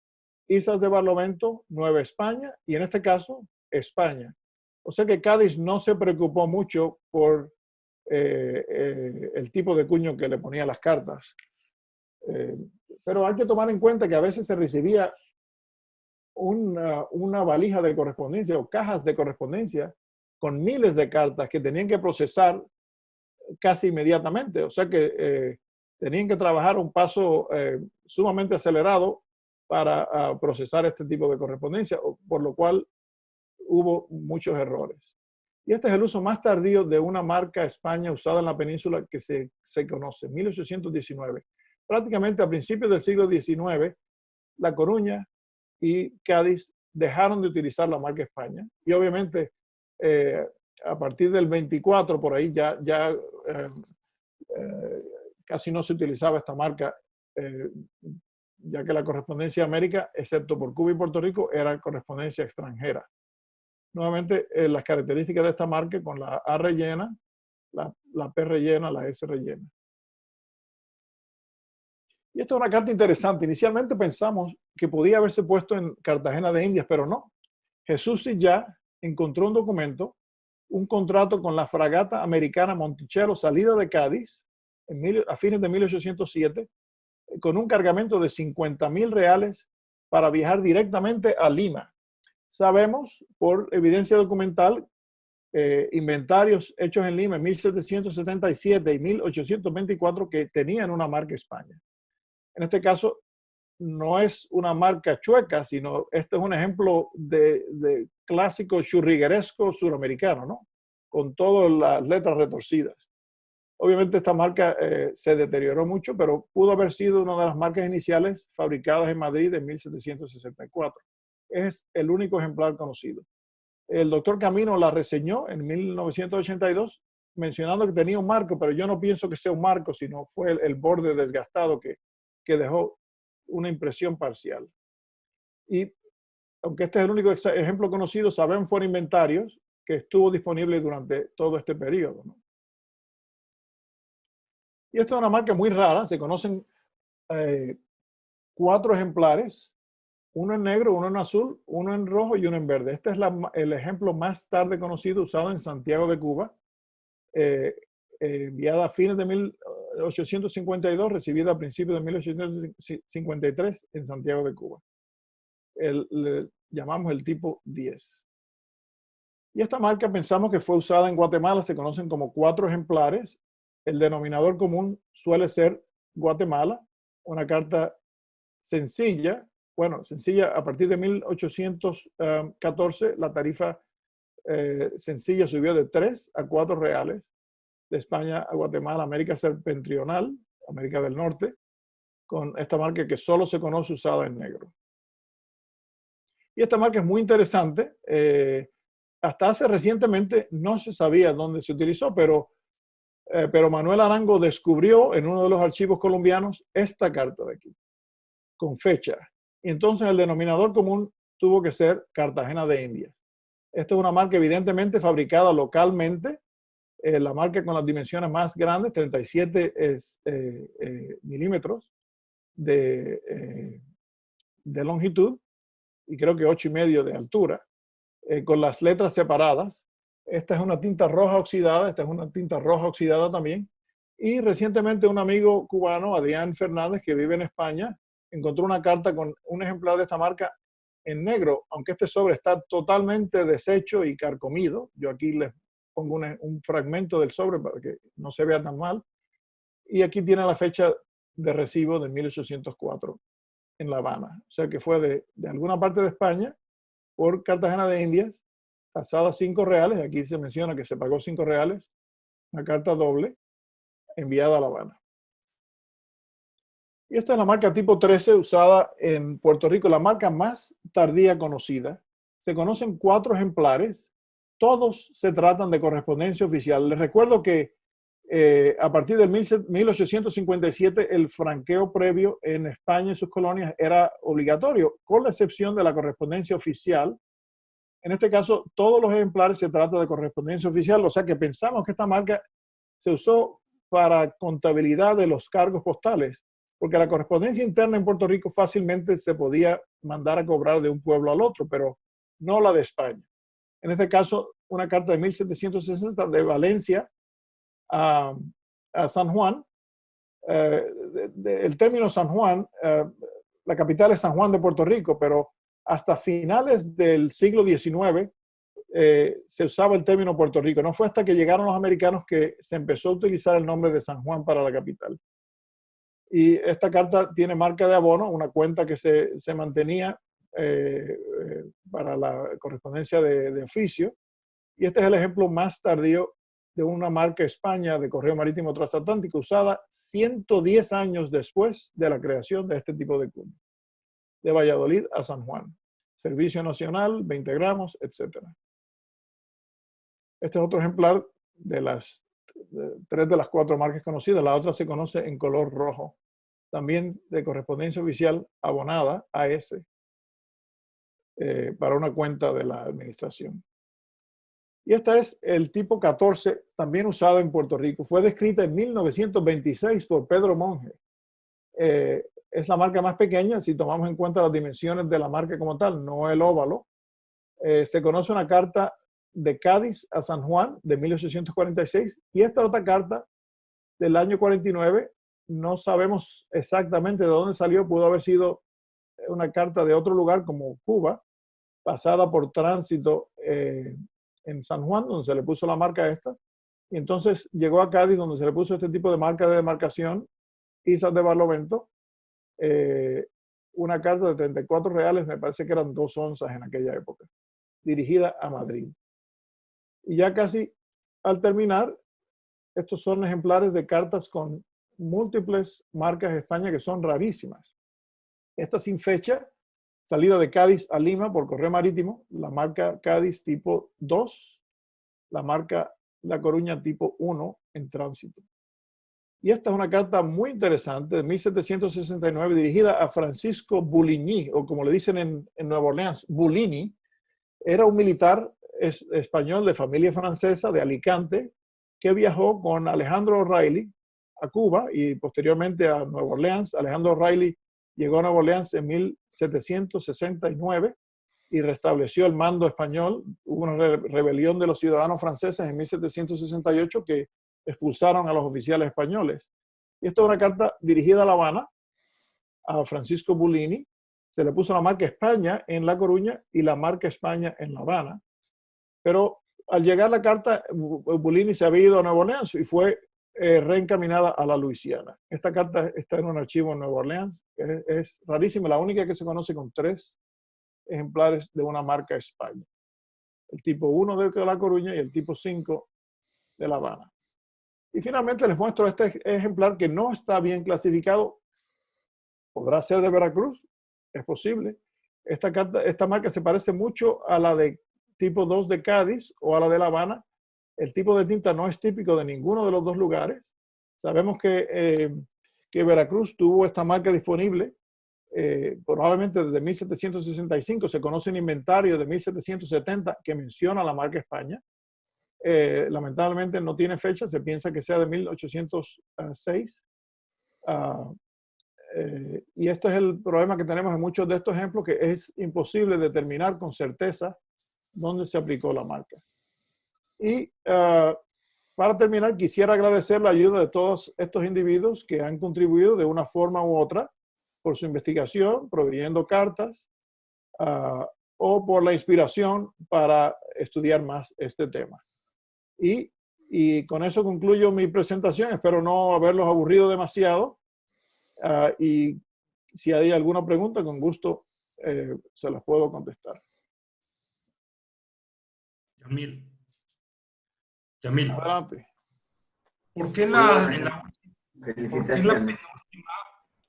Islas de Barlovento, Nueva España y en este caso España. O sea que Cádiz no se preocupó mucho por el tipo de cuño que le ponía las cartas. Pero hay que tomar en cuenta que a veces se recibía una valija de correspondencia o cajas de correspondencia con miles de cartas que tenían que procesar casi inmediatamente. O sea que tenían que trabajar a un paso sumamente acelerado para procesar este tipo de correspondencia, por lo cual hubo muchos errores. Y este es el uso más tardío de una marca España usada en la península que se conoce, 1819. Prácticamente a principios del siglo XIX, La Coruña y Cádiz dejaron de utilizar la marca España. Y obviamente, a partir del 24, por ahí, casi no se utilizaba esta marca, ya que la correspondencia de América, excepto por Cuba y Puerto Rico, era correspondencia extranjera. Nuevamente, las características de esta marca con la A rellena, la P rellena, la S rellena. Y esta es una carta interesante. Inicialmente pensamos que podía haberse puesto en Cartagena de Indias, pero no. Jesús Sillá encontró un documento, un contrato con la fragata americana Monticello, salida de Cádiz a fines de 1807, con un cargamento de 50,000 reales para viajar directamente a Lima. Sabemos por evidencia documental, inventarios hechos en Lima en 1777 y 1824 que tenían una marca España. En este caso, no es una marca chueca, sino este es un ejemplo de clásico churrigueresco suramericano, ¿no? Con todas las letras retorcidas. Obviamente esta marca se deterioró mucho, pero pudo haber sido una de las marcas iniciales fabricadas en Madrid en 1764. Es el único ejemplar conocido. El doctor Camino la reseñó en 1982, mencionando que tenía un marco, pero yo no pienso que sea un marco, sino fue el borde desgastado que dejó una impresión parcial. Y aunque este es el único ejemplo conocido, sabemos por inventarios que estuvo disponible durante todo este periodo, ¿no? Y esta es una marca muy rara, se conocen 4 ejemplares, uno en negro, uno en azul, uno en rojo y uno en verde. Este es el ejemplo más tarde conocido usado en Santiago de Cuba, enviada a fines de 1852, recibida a principios de 1853 en Santiago de Cuba. Le llamamos el tipo 10. Y esta marca pensamos que fue usada en Guatemala, se conocen como 4 ejemplares. El denominador común suele ser Guatemala, una carta sencilla. Bueno, sencilla, a partir de 1814 la tarifa sencilla subió de 3 a 4 reales. De España a Guatemala, América septentrional, América del Norte, con esta marca que solo se conoce usada en negro. Y esta marca es muy interesante. Hasta hace recientemente no se sabía dónde se utilizó, pero Manuel Arango descubrió en uno de los archivos colombianos esta carta de aquí, con fecha. Y entonces el denominador común tuvo que ser Cartagena de Indias. Esta es una marca evidentemente fabricada localmente, la marca con las dimensiones más grandes, 37 milímetros de longitud y creo que 8,5 de altura, con las letras separadas. Esta es una tinta roja oxidada, esta es una tinta roja oxidada también. Y recientemente un amigo cubano, Adrián Fernández, que vive en España, encontró una carta con un ejemplar de esta marca en negro, aunque este sobre está totalmente deshecho y carcomido. Yo aquí les pongo un fragmento del sobre para que no se vea tan mal. Y aquí tiene la fecha de recibo de 1804 en La Habana. O sea que fue de alguna parte de España por Cartagena de Indias, tasada 5 reales. Aquí se menciona que se pagó 5 reales, una carta doble enviada a La Habana. Y esta es la marca tipo 13 usada en Puerto Rico, la marca más tardía conocida. Se conocen 4 ejemplares, todos se tratan de correspondencia oficial. Les recuerdo que a partir de 1857 el franqueo previo en España y sus colonias era obligatorio, con la excepción de la correspondencia oficial. En este caso, todos los ejemplares se trata de correspondencia oficial, o sea que pensamos que esta marca se usó para contabilidad de los cargos postales, porque la correspondencia interna en Puerto Rico fácilmente se podía mandar a cobrar de un pueblo al otro, pero no la de España. En este caso, una carta de 1760 de Valencia a San Juan. El término San Juan, la capital es San Juan de Puerto Rico, pero hasta finales del siglo XIX se usaba el término Puerto Rico. No fue hasta que llegaron los americanos que se empezó a utilizar el nombre de San Juan para la capital. Y esta carta tiene marca de abono, una cuenta que se mantenía para la correspondencia de oficio. Y este es el ejemplo más tardío de una marca España de correo marítimo transatlántico usada 110 años después de la creación de este tipo de cuña. De Valladolid a San Juan. Servicio nacional, 20 gramos, etc. Este es otro ejemplar de las 3 de las 4 marcas conocidas. La otra se conoce en color rojo. También de correspondencia oficial abonada AS para una cuenta de la administración. Y esta es el tipo 14, también usado en Puerto Rico. Fue descrita en 1926 por Pedro Monge. Es la marca más pequeña si tomamos en cuenta las dimensiones de la marca como tal, no el óvalo. Se conoce una carta de Cádiz a San Juan de 1846 y esta otra carta del año 49, no sabemos exactamente de dónde salió, pudo haber sido una carta de otro lugar como Cuba, pasada por tránsito en San Juan, donde se le puso la marca esta, y entonces llegó a Cádiz, donde se le puso este tipo de marca de demarcación, Islas de Barlovento, una carta de 34 reales, me parece que eran 2 onzas en aquella época, dirigida a Madrid. Y ya casi al terminar, estos son ejemplares de cartas con múltiples marcas de España que son rarísimas. Esta sin fecha, salida de Cádiz a Lima por correo marítimo, la marca Cádiz tipo 2, la marca La Coruña tipo 1 en tránsito. Y esta es una carta muy interesante de 1769 dirigida a Francisco Buligny, o como le dicen en Nueva Orleans, Bulini. Era un militar español de familia francesa de Alicante que viajó con Alejandro O'Reilly a Cuba y posteriormente a Nueva Orleans. Alejandro O'Reilly llegó a Nueva Orleans en 1769 y restableció el mando español. Hubo una rebelión de los ciudadanos franceses en 1768 que expulsaron a los oficiales españoles. Y esta es una carta dirigida a La Habana, a Francisco Bulini. Se le puso la marca España en La Coruña y la marca España en La Habana. Pero al llegar la carta, Bulini se había ido a Nueva Orleans y fue reencaminada a la Luisiana. Esta carta está en un archivo en Nueva Orleans. Es rarísima, la única que se conoce con 3 ejemplares de una marca España. El tipo 1 de La Coruña y el tipo 5 de La Habana. Y finalmente les muestro este ejemplar que no está bien clasificado. ¿Podrá ser de Veracruz? Es posible. Esta marca se parece mucho a la de tipo 2 de Cádiz o a la de La Habana. El tipo de tinta no es típico de ninguno de los 2 lugares. Sabemos que Veracruz tuvo esta marca disponible probablemente desde 1765. Se conoce un inventario de 1770 que menciona la marca España. Lamentablemente no tiene fecha, se piensa que sea de 1806. Y este es el problema que tenemos en muchos de estos ejemplos, que es imposible determinar con certeza dónde se aplicó la marca. Y para terminar, quisiera agradecer la ayuda de todos estos individuos que han contribuido de una forma u otra por su investigación, proveyendo cartas, o por la inspiración para estudiar más este tema. Y con eso concluyo mi presentación. Espero no haberlos aburrido demasiado. Y si hay alguna pregunta, con gusto se las puedo contestar. Yamil, Adelante. ¿por qué en la Felicitaciones.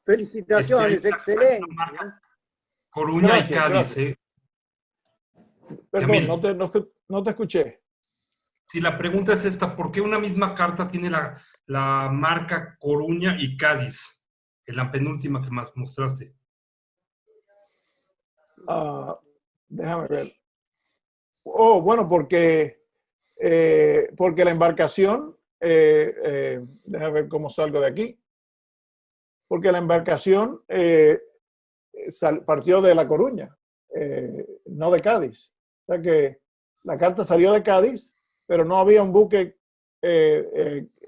Felicitaciones, excelente. Coruña Gracias, y Cádiz? gracias. Perdón, Yamil, no te escuché. si la pregunta es esta, ¿por qué una misma carta tiene la marca Coruña y Cádiz? En la penúltima que más mostraste. Déjame ver. Oh, bueno, porque la embarcación, déjame ver cómo salgo de aquí. Porque la embarcación partió de La Coruña, no de Cádiz. O sea que la carta salió de Cádiz, pero no había un buque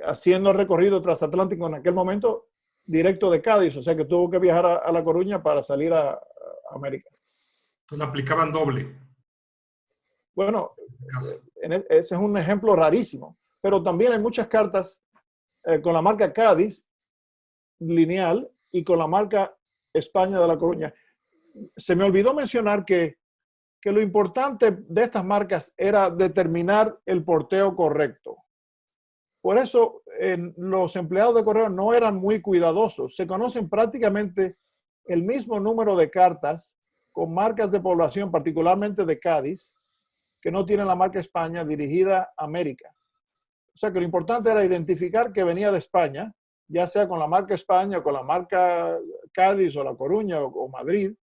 haciendo recorrido transatlántico en aquel momento directo de Cádiz. O sea que tuvo que viajar a La Coruña para salir a América. Entonces la aplicaban doble. Bueno, ese es un ejemplo rarísimo. Pero también hay muchas cartas con la marca Cádiz lineal y con la marca España de La Coruña. Se me olvidó mencionar que lo importante de estas marcas era determinar el porteo correcto. Por eso los empleados de correo no eran muy cuidadosos. Se conocen prácticamente el mismo número de cartas con marcas de población, particularmente de Cádiz, que no tienen la marca España dirigida a América. O sea que lo importante era identificar que venía de España, ya sea con la marca España, con la marca Cádiz o La Coruña o Madrid.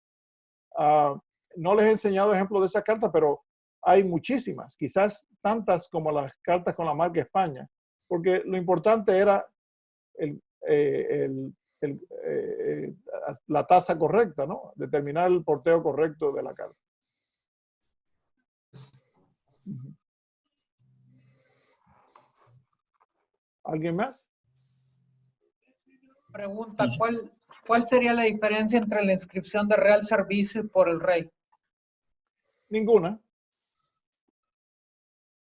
No les he enseñado ejemplos de esas cartas, pero hay muchísimas, quizás tantas como las cartas con la marca España, porque lo importante era la tasa correcta, ¿no? Determinar el porteo correcto de la carta. ¿Alguien más? Pregunta, ¿cuál sería la diferencia entre la inscripción de Real Servicio y por el Rey? Ninguna.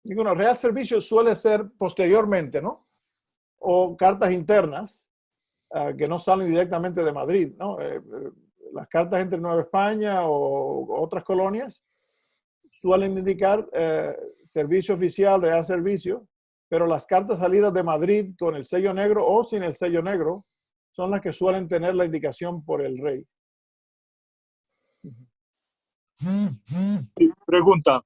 Ninguna. Real Servicio suele ser posteriormente, ¿no? O cartas internas que no salen directamente de Madrid, ¿no? Las cartas entre Nueva España o otras colonias suelen indicar servicio oficial, Real Servicio, pero las cartas salidas de Madrid con el sello negro o sin el sello negro son las que suelen tener la indicación por el rey. Pregunta.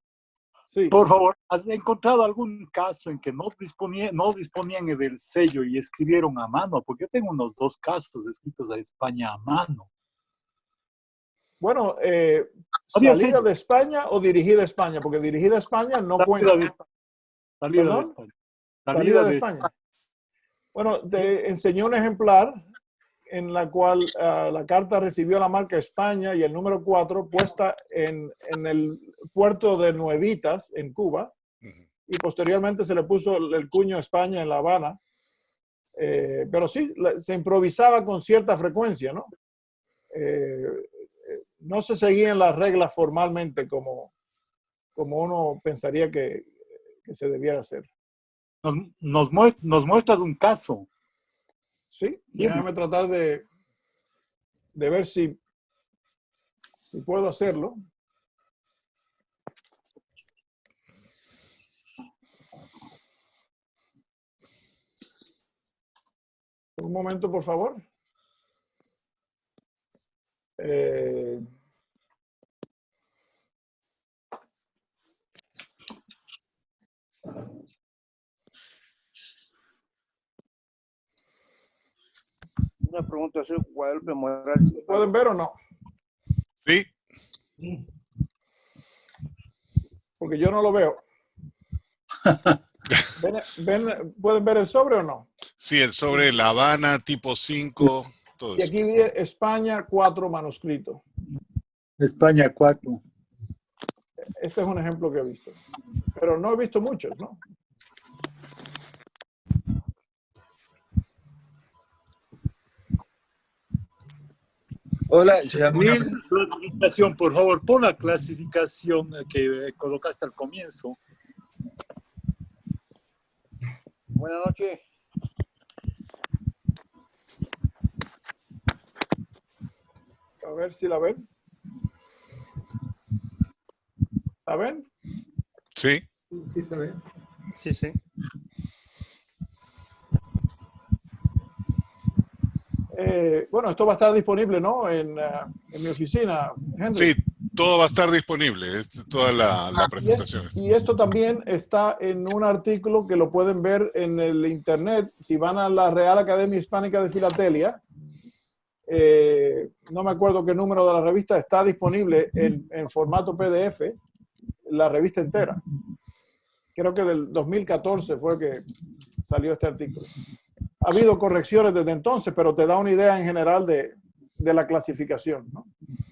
Sí. Por favor, ¿has encontrado algún caso en que no disponían del sello y escribieron a mano? Porque yo tengo unos 2 casos escritos a España a mano. Bueno, Había salida sello. de España o dirigida a España, porque dirigida a España no cuenta. Salida de España. Salida de España. Bueno, te enseñé un ejemplar en la cual la carta recibió la marca España y el número 4 puesta en el puerto de Nuevitas, en Cuba, y posteriormente se le puso el cuño España en La Habana. Pero sí, se improvisaba con cierta frecuencia, ¿no? No se seguían las reglas formalmente como uno pensaría que se debiera hacer. Nos muestras un caso. Sí, déjame tratar de ver si puedo hacerlo. Un momento, por favor. Una pregunta, soy Guadalupe Morales. ¿Pueden ver o no? Sí. Porque yo no lo veo. ¿Pueden ver el sobre o no? Sí, el sobre La Habana, tipo 5, todo Y eso. aquí viene España 4 manuscrito. España 4. Este es un ejemplo que he visto. Pero no he visto muchos, ¿no? Hola, Yamil. Clasificación, por favor, pon la clasificación que colocaste al comienzo. Buenas noches. A ver si la ven. ¿La ven? Sí. Sí, se ve. Sí, sí. Bueno, esto va a estar disponible, ¿no? En mi oficina, Henry. Sí, todo va a estar disponible, toda la presentación. Y esto también está en un artículo que lo pueden ver en el internet. Si van a la Real Academia Hispánica de Filatelia, no me acuerdo qué número de la revista, está disponible en formato PDF, la revista entera. Creo que del 2014 fue que salió este artículo. Ha habido correcciones desde entonces, pero te da una idea en general de la clasificación, ¿no?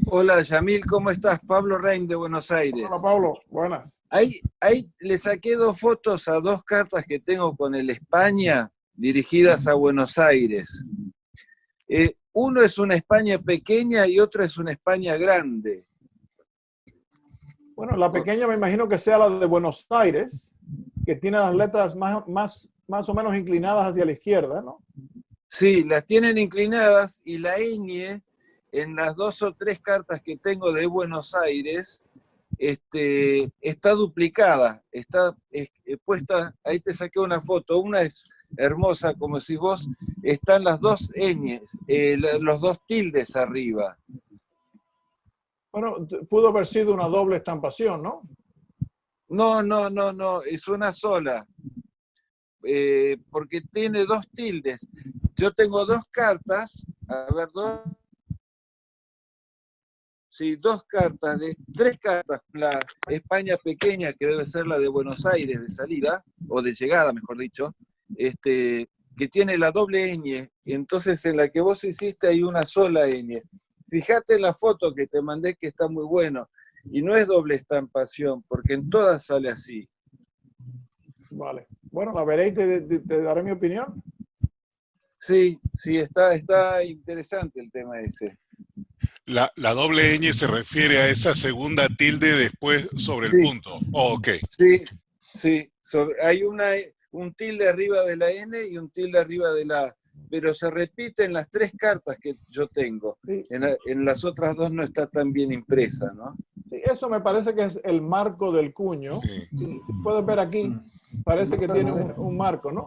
Hola, Yamil, ¿cómo estás? Pablo Reim de Buenos Aires. Hola, Pablo. Buenas. Ahí le saqué 2 fotos a 2 cartas que tengo con el España dirigidas a Buenos Aires. Uno es una España pequeña y otro es una España grande. Bueno, la pequeña me imagino que sea la de Buenos Aires, que tiene las letras más o menos inclinadas hacia la izquierda, ¿no? Sí, las tienen inclinadas y la ñ en las 2 o 3 cartas que tengo de Buenos Aires está duplicada, está puesta, ahí te saqué una foto, una es hermosa, como si vos, están las 2 ñes, los 2 tildes arriba. Bueno, pudo haber sido una doble estampación, ¿no? No, es una sola, porque tiene 2 tildes. Yo tengo 2 cartas, a ver, 2 cartas, 3 cartas, la España pequeña, que debe ser la de Buenos Aires de salida, o de llegada, mejor dicho, que tiene la doble ñ, entonces en la que vos hiciste hay una sola ñ. Fíjate en la foto que te mandé que está muy bueno, y no es doble estampación, porque en todas sale así. Vale. Bueno, la veré y te daré mi opinión. Sí, está interesante el tema ese. La doble ñ se refiere a esa segunda tilde después sobre el punto. Oh, ok. Sí. Hay un tilde arriba de la N y un tilde arriba de la A, pero se repiten las 3 cartas que yo tengo. Sí. En las otras 2 no está tan bien impresa, ¿no? Sí, eso me parece que es el marco del cuño. Sí. Puedes ver aquí, parece que tiene un marco, ¿no?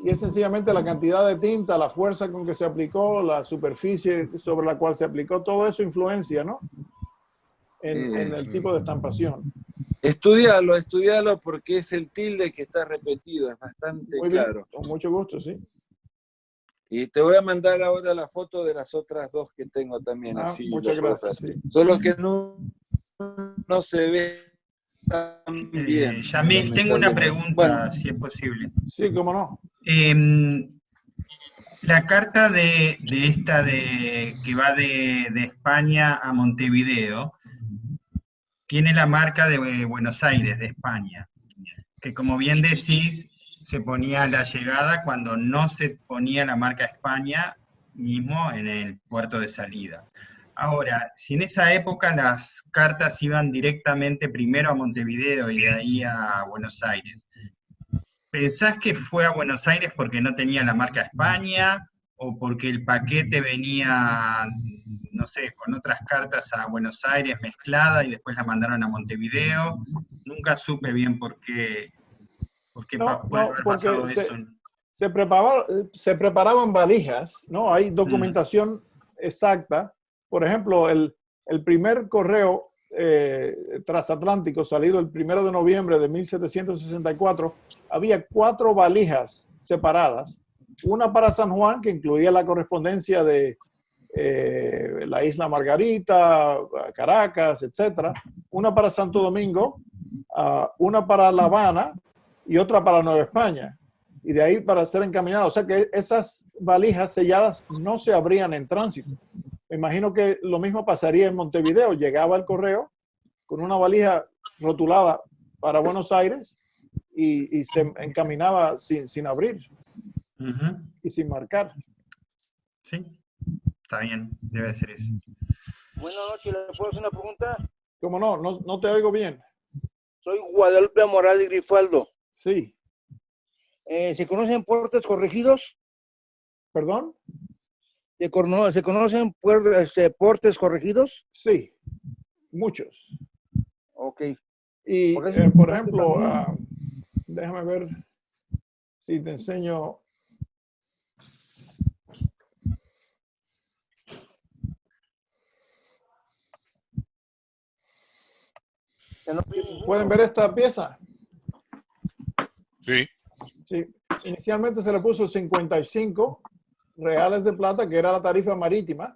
Y es sencillamente la cantidad de tinta, la fuerza con que se aplicó, la superficie sobre la cual se aplicó, todo eso influencia, ¿no? En el tipo de estampación. Estudialo porque es el tilde que está repetido, es bastante Muy bien, claro. con mucho gusto, sí. Y te voy a mandar ahora la foto de las otras 2 que tengo también, así muchas lo puedes gracias, ver. sí. Solo que no se ve tan bien. Yamil, tengo una pregunta, si es posible. Sí, cómo no. La carta de que va de España a Montevideo tiene la marca de Buenos Aires, de España, que como bien decís, se ponía a la llegada cuando no se ponía la marca España mismo en el puerto de salida. Ahora, si en esa época las cartas iban directamente primero a Montevideo y de ahí a Buenos Aires, ¿pensás que fue a Buenos Aires porque no tenía la marca España o porque el paquete venía, no sé, con otras cartas a Buenos Aires mezclada y después la mandaron a Montevideo? Nunca supe bien por qué puede haber pasado eso. Se preparaban valijas, ¿no? Hay documentación exacta. Por ejemplo, el primer correo transatlántico salido el 1 de noviembre de 1764, había 4 valijas separadas. Una para San Juan, que incluía la correspondencia de la isla Margarita, Caracas, etc. Una para Santo Domingo, una para La Habana y otra para Nueva España. Y de ahí para ser encaminado. O sea que esas valijas selladas no se abrían en tránsito. Me imagino que lo mismo pasaría en Montevideo. Llegaba el correo con una valija rotulada para Buenos Aires y se encaminaba sin abrir y sin marcar. Sí, está bien, debe ser eso. Buenas noches, ¿le puedo hacer una pregunta? ¿Cómo no? No te oigo bien. Soy Guadalupe Morales Grifaldo. Sí. ¿Se conocen portes corregidos? ¿Perdón? ¿Se conocen portes corregidos? Sí, muchos. Ok. Y, Porque es por importante ejemplo, también. déjame ver si te enseño. ¿Pueden ver esta pieza? Sí. Sí. Inicialmente se le puso 55 reales de plata, que era la tarifa marítima,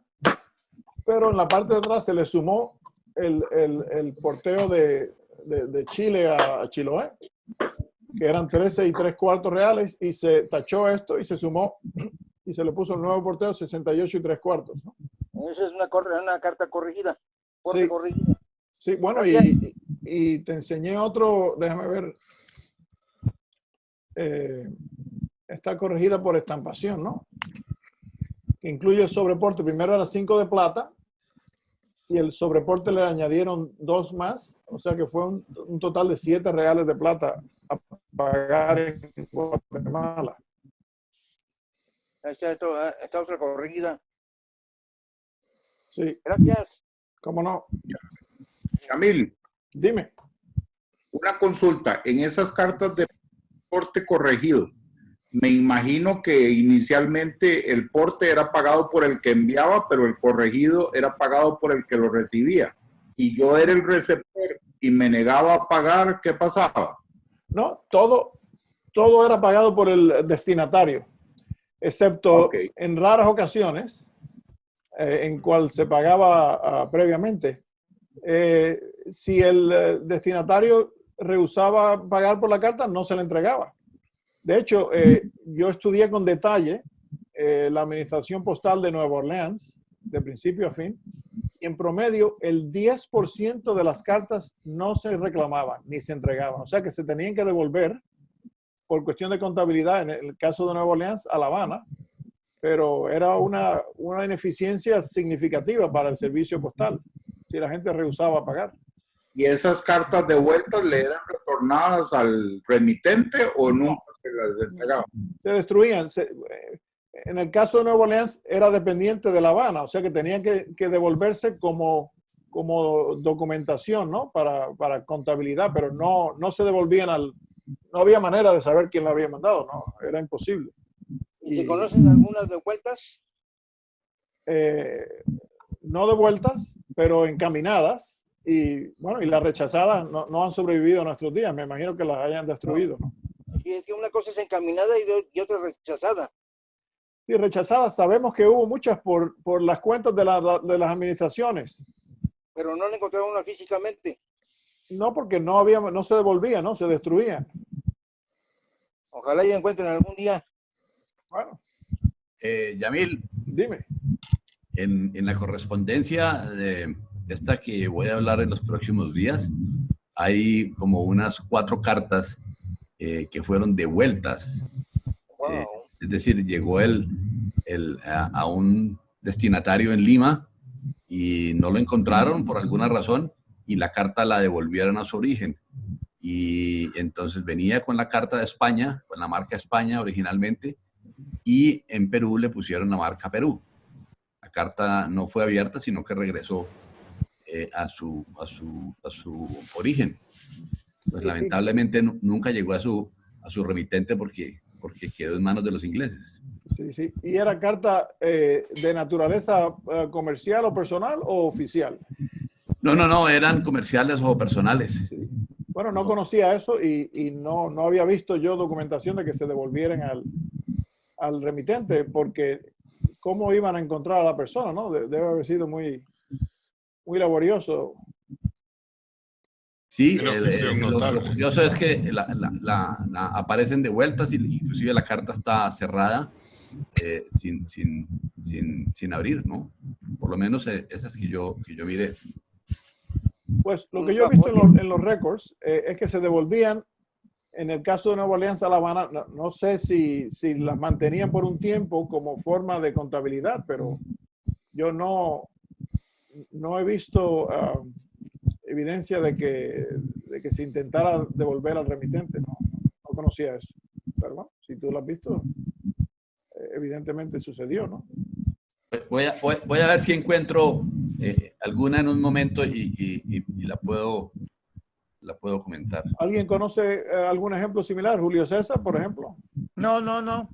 pero en la parte de atrás se le sumó el porteo de Chile a Chiloé, que eran 13 3/4 reales, y se tachó esto y se sumó y se le puso el nuevo porteo 68 3/4. ¿No? Esa es una carta corregida. Porte Sí. corregido. Sí, bueno, y te enseñé otro, déjame ver. Está corregida por estampación, ¿no? Que incluye el sobreporte. Primero era 5 de plata y el sobreporte le añadieron 2 más, o sea que fue un total de 7 reales de plata a pagar en Guatemala. Esta otra corregida. Sí. Gracias. ¿Cómo no? Yamil, Dime. una consulta. En esas cartas de porte corregido, me imagino que inicialmente el porte era pagado por el que enviaba, pero el corregido era pagado por el que lo recibía. Y yo era el receptor y me negaba a pagar, ¿qué pasaba? No, todo era pagado por el destinatario, excepto en raras ocasiones en cual se pagaba previamente. Si el destinatario rehusaba pagar por la carta, no se le entregaba. De hecho, yo estudié con detalle la administración postal de Nueva Orleans, de principio a fin, y en promedio el 10% de las cartas no se reclamaban ni se entregaban. O sea que se tenían que devolver por cuestión de contabilidad, en el caso de Nueva Orleans, a La Habana, pero era una ineficiencia significativa para el servicio postal si la gente rehusaba pagar. ¿Y esas cartas de vuelta le eran retornadas al remitente o nunca se las entregaban? Se destruían. En el caso de Nueva Orleans era dependiente de La Habana, o sea que tenían que devolverse como documentación, ¿no? Para contabilidad, pero no se devolvían no había manera de saber quién lo había mandado, ¿no? Era imposible. ¿Y se conocen algunas devueltas? No devueltas, pero encaminadas. Y bueno, y las rechazadas no han sobrevivido a nuestros días. Me imagino que las hayan destruido, ¿no? Sí, es que una cosa es encaminada y otra rechazada. Sí, rechazadas. Sabemos que hubo muchas por las cuentas de las administraciones. Pero no la encontraron una físicamente. No, porque no se devolvían, ¿no? Se destruían. Ojalá ya encuentren algún día. Bueno. Yamil. Dime. En la correspondencia esta que voy a hablar en los próximos días, hay como unas 4 cartas que fueron devueltas. Wow. Es decir, llegó a un destinatario en Lima y no lo encontraron por alguna razón y la carta la devolvieron a su origen. Y entonces venía con la carta de España, con la marca España originalmente, y en Perú le pusieron la marca Perú. La carta no fue abierta, sino que regresó a su origen. Pues lamentablemente nunca llegó a su remitente porque quedó en manos de los ingleses. Sí, sí. ¿Y era carta de naturaleza comercial o personal o oficial? No, eran comerciales o personales. Sí. Bueno, no conocía eso y no había visto yo documentación de que se devolvieran al remitente, porque cómo iban a encontrar a la persona, ¿no? Debe haber sido muy laborioso. Sí, lo curioso es que aparecen devueltas y inclusive la carta está cerrada sin abrir, ¿no? Por lo menos esas que yo miré. Pues lo que yo he visto en los récords es que se devolvían, en el caso de Nueva Orleans a La Habana, no sé si las mantenían por un tiempo como forma de contabilidad, pero yo no no he visto evidencia de que se intentara devolver al remitente. No conocía eso. Pero bueno, si tú lo has visto, evidentemente sucedió, ¿no? Voy a ver si encuentro alguna en un momento y la puedo comentar. ¿Alguien conoce algún ejemplo similar? Julio César, por ejemplo. No.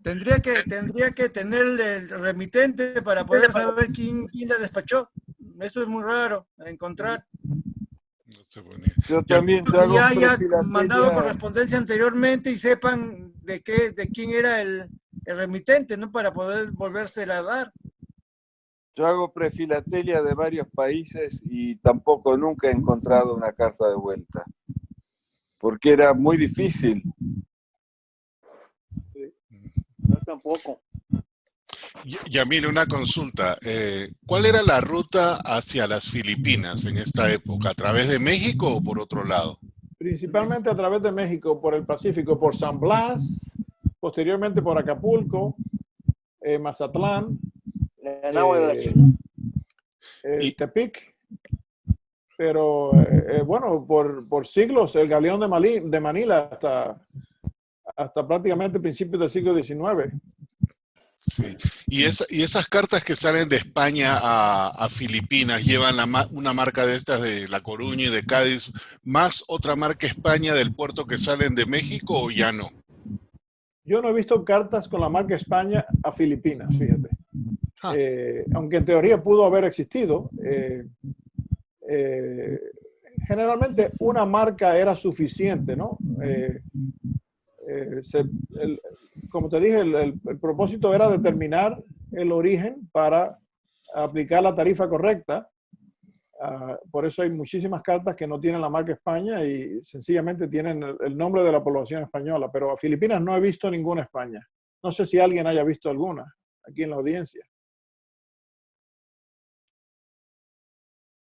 Tendría que tener el remitente para poder saber quién la despachó. Eso es muy raro de encontrar. Yo también te hago Que ya haya filatelia. mandado correspondencia anteriormente y sepan de quién era el remitente, ¿no? Para poder volvérsela a dar. Yo hago prefilatelia de varios países y tampoco nunca he encontrado una carta de vuelta. Porque era muy difícil. Yo tampoco. Yamil, una consulta. ¿Cuál era la ruta hacia las Filipinas en esta época? ¿A través de México o por otro lado? Principalmente a través de México, por el Pacífico, por San Blas, posteriormente por Acapulco, Mazatlán, Tepic. Pero bueno, por siglos el galeón de Manila hasta prácticamente principios del siglo XIX. Sí. Y esas cartas que salen de España a Filipinas llevan una marca de estas de La Coruña y de Cádiz, más otra marca España del puerto que salen de México, ¿o ya no? Yo no he visto cartas con la marca España a Filipinas, fíjate. Aunque en teoría pudo haber existido, generalmente una marca era suficiente, ¿no? Como te dije, el propósito era determinar el origen para aplicar la tarifa correcta. Por eso hay muchísimas cartas que no tienen la marca España y sencillamente tienen el nombre de la población española. Pero a Filipinas no he visto ninguna España. No sé si alguien haya visto alguna aquí en la audiencia.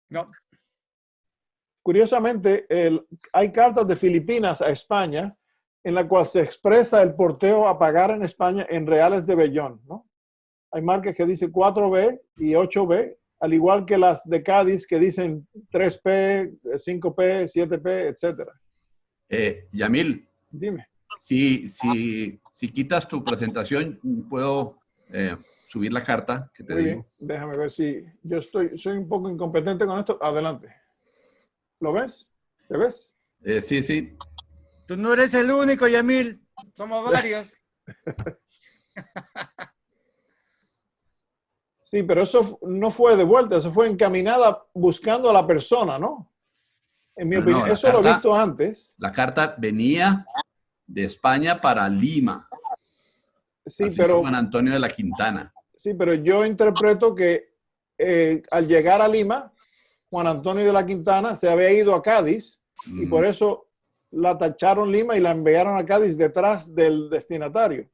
No. Curiosamente, hay cartas de Filipinas a España en la cual se expresa el porteo a pagar en España en reales de vellón, ¿no? Hay marcas que dicen 4B y 8B, al igual que las de Cádiz que dicen 3P, 5P, 7P, etc. Yamil, dime. Si quitas tu presentación, ¿puedo subir la carta que te Muy digo? bien, déjame ver si yo soy un poco incompetente con esto. Adelante. ¿Lo ves? ¿Te ves? Sí. Tú no eres el único, Yamil. Somos varios. Sí, pero eso no fue de vuelta, eso fue encaminada buscando a la persona, ¿no? En mi opinión, eso lo he visto antes. La carta venía de España para Lima. Sí, pero Juan Antonio de la Quintana. Sí, pero yo interpreto que al llegar a Lima, Juan Antonio de la Quintana se había ido a Cádiz y por eso la tacharon Lima y la enviaron a Cádiz detrás del destinatario,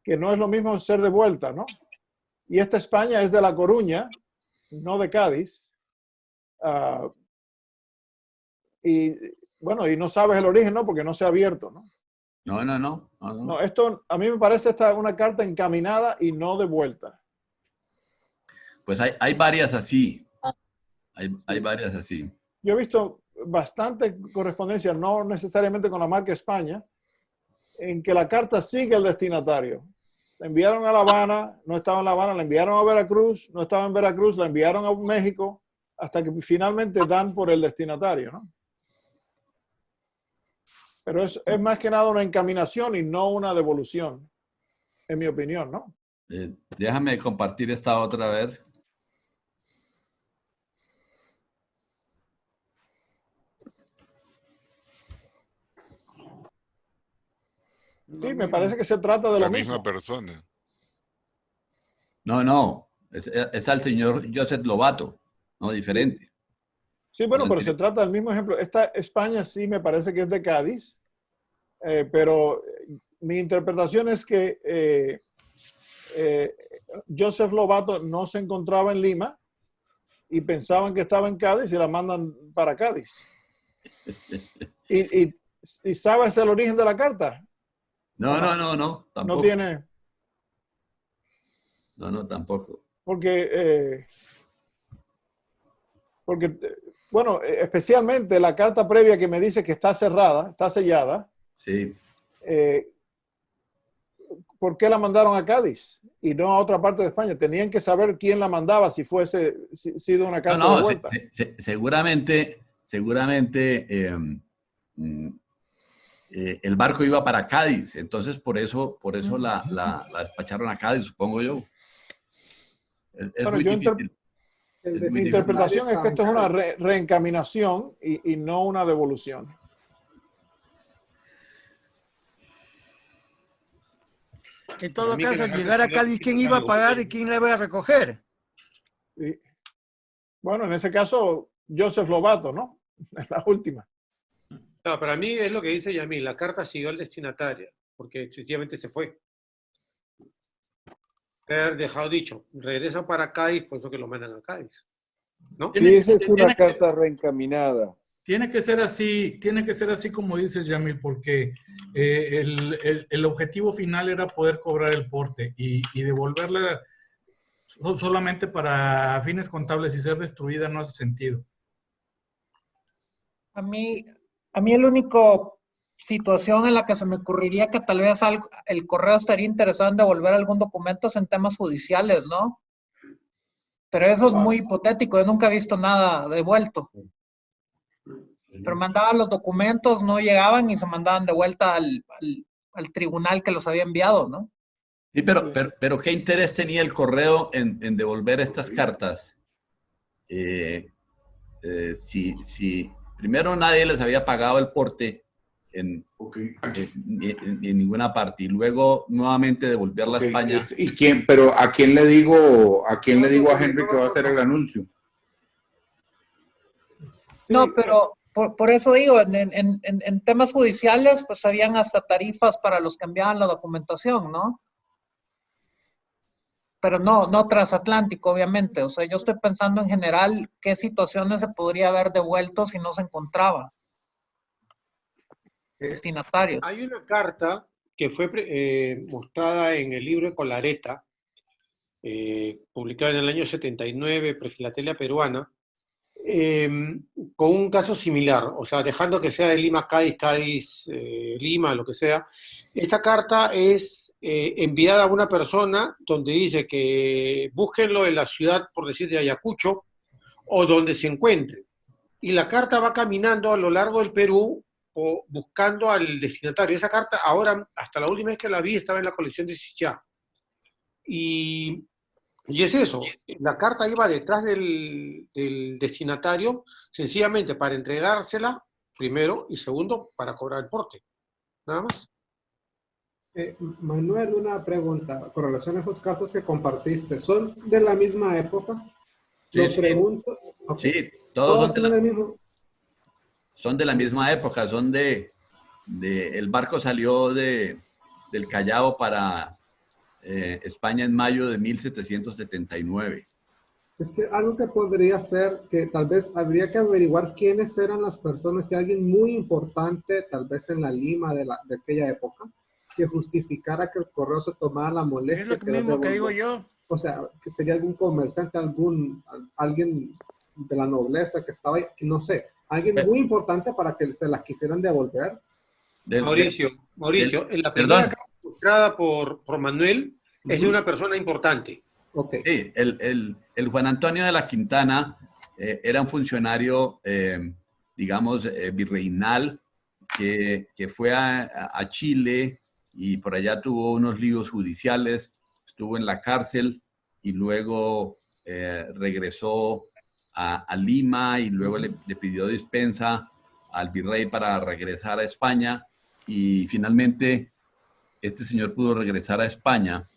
que no es lo mismo ser de vuelta, ¿no? Y esta España es de La Coruña, no de Cádiz. Y bueno, y no sabes el origen, ¿no? Porque no se ha abierto, ¿no? No. Esto a mí me parece una carta encaminada y no de vuelta. Pues hay varias así. Hay varias así. Yo he visto bastante correspondencia, no necesariamente con la marca España, en que la carta sigue al destinatario. La enviaron a La Habana, no estaba en La Habana, la enviaron a Veracruz, no estaba en Veracruz, la enviaron a México, hasta que finalmente dan por el destinatario, ¿no? Pero es más que nada una encaminación y no una devolución, en mi opinión, ¿no? Déjame compartir esta otra vez. Sí, me parece que se trata de la lo mismo. misma persona. No. Es al señor Joseph Lobato, no diferente. Sí, bueno, pero se trata del mismo ejemplo. Esta España sí me parece que es de Cádiz, pero mi interpretación es que Joseph Lobato no se encontraba en Lima y pensaban que estaba en Cádiz y la mandan para Cádiz. ¿Y sabes el origen de la carta? No, tampoco. No tiene. No, tampoco. porque bueno, especialmente la carta previa que me dice que está cerrada, está sellada. Sí. ¿Por qué la mandaron a Cádiz y no a otra parte de España? Tenían que saber quién la mandaba si fuese sido una carta de vuelta. Seguramente el barco iba para Cádiz, entonces por eso la despacharon a Cádiz, supongo yo. Es muy difícil. Mi interpretación es que esto es una reencaminación y no una devolución. En todo caso, al llegar a Cádiz, ¿quién iba a pagar y quién la iba a recoger? Sí. Bueno, en ese caso, Joseph Lobato, ¿no? Es la última. No, para mí es lo que dice Yamil, la carta siguió al destinatario, porque sencillamente se fue. Haber dejado dicho, regresa para Cádiz, por eso que lo mandan a Cádiz, ¿no? Sí, esa es una carta reencaminada. Tiene que ser así como dices, Yamil, porque el objetivo final era poder cobrar el porte y devolverla solamente para fines contables y ser destruida no hace sentido. A mí el único situación en la que se me ocurriría que tal vez el correo estaría interesado en devolver algún documento es en temas judiciales, ¿no? Pero eso es muy hipotético, yo nunca he visto nada devuelto. Pero mandaban los documentos, no llegaban y se mandaban de vuelta al tribunal que los había enviado, ¿no? Sí, pero ¿qué interés tenía el correo en devolver estas cartas? Si primero nadie les había pagado el porte en ninguna parte y luego nuevamente devolverla a España. ¿Y quién? Pero ¿a quién le digo a Henry que va a hacer el anuncio? No, pero por eso digo, en temas judiciales, pues habían hasta tarifas para los que enviaban la documentación, ¿no? Pero no transatlántico, obviamente. O sea, yo estoy pensando en general qué situaciones se podría haber devuelto si no se encontraba destinatarios. Hay una carta que fue mostrada en el libro de Colareta, publicado en el año 79 por Filatelia Peruana, con un caso similar, o sea, dejando que sea de Lima, Cádiz, Lima, lo que sea. Esta carta es enviada a una persona donde dice que búsquenlo en la ciudad, por decir, de Ayacucho, o donde se encuentre. Y la carta va caminando a lo largo del Perú, o buscando al destinatario. Esa carta, ahora, hasta la última vez que la vi, estaba en la colección de Sichá. Y es eso, la carta iba detrás del destinatario, sencillamente para entregársela, primero, y segundo, para cobrar el porte. Nada más. Manuel, una pregunta con relación a esas cartas que compartiste. ¿Son de la misma época? Sí, Lo pregunto. Okay. Sí, todos son del mismo. Son de la misma época, son el barco salió del Callao para España en mayo de 1779. Es que algo que podría ser, que tal vez habría que averiguar quiénes eran las personas, si alguien muy importante, tal vez en la Lima de aquella época, que justificara que el correo se tomara la molestia. Es lo mismo que digo yo. O sea, que sería algún comerciante, alguien de la nobleza que estaba ahí, no sé, alguien muy importante para que se las quisieran devolver. Mauricio, la primera carta mostrada por Manuel es de una persona importante. Okay. Sí, el Juan Antonio de la Quintana era un funcionario, digamos, virreinal, que fue a Chile y por allá tuvo unos líos judiciales, estuvo en la cárcel y luego regresó a Lima y luego le pidió dispensa al virrey para regresar a España y finalmente este señor pudo regresar a España.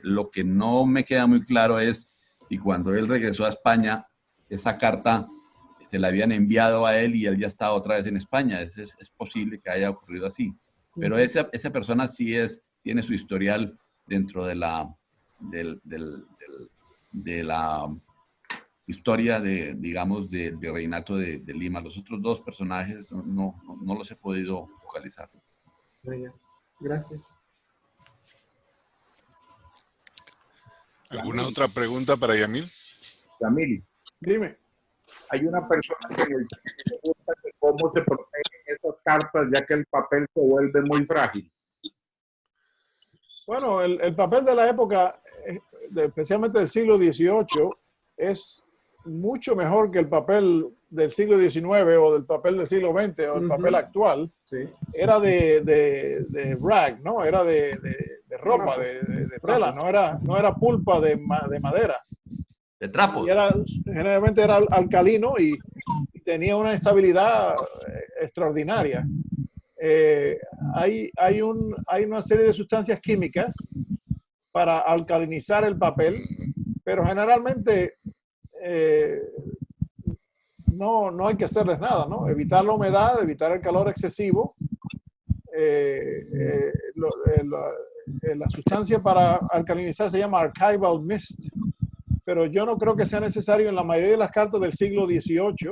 Lo que no me queda muy claro es si cuando él regresó a España, esa carta se la habían enviado a él y él ya estaba otra vez en España. Es posible que haya ocurrido así. Pero esa persona sí tiene su historial dentro de la historia digamos, del virreinato de Lima. Los otros dos personajes no los he podido localizar. Gracias. ¿Alguna otra pregunta para Yamil? Yamil, Dime. hay una persona que le pregunta que cómo se protegen esas cartas ya que el papel se vuelve muy frágil. Bueno, el papel de la época, especialmente del siglo XVIII, es mucho mejor que el papel del siglo XIX o del papel del siglo XX o el papel actual. Sí. Era de rag, ¿no? Era de ropa, de tela, no era pulpa de madera. De trapos. Y generalmente era alcalino y tenía una estabilidad extraordinaria. Hay una serie de sustancias químicas para alcalinizar el papel, pero generalmente no hay que hacerles nada, ¿no? Evitar la humedad, evitar el calor excesivo. La sustancia para alcalinizar se llama archival mist, pero yo no creo que sea necesario en la mayoría de las cartas del siglo XVIII,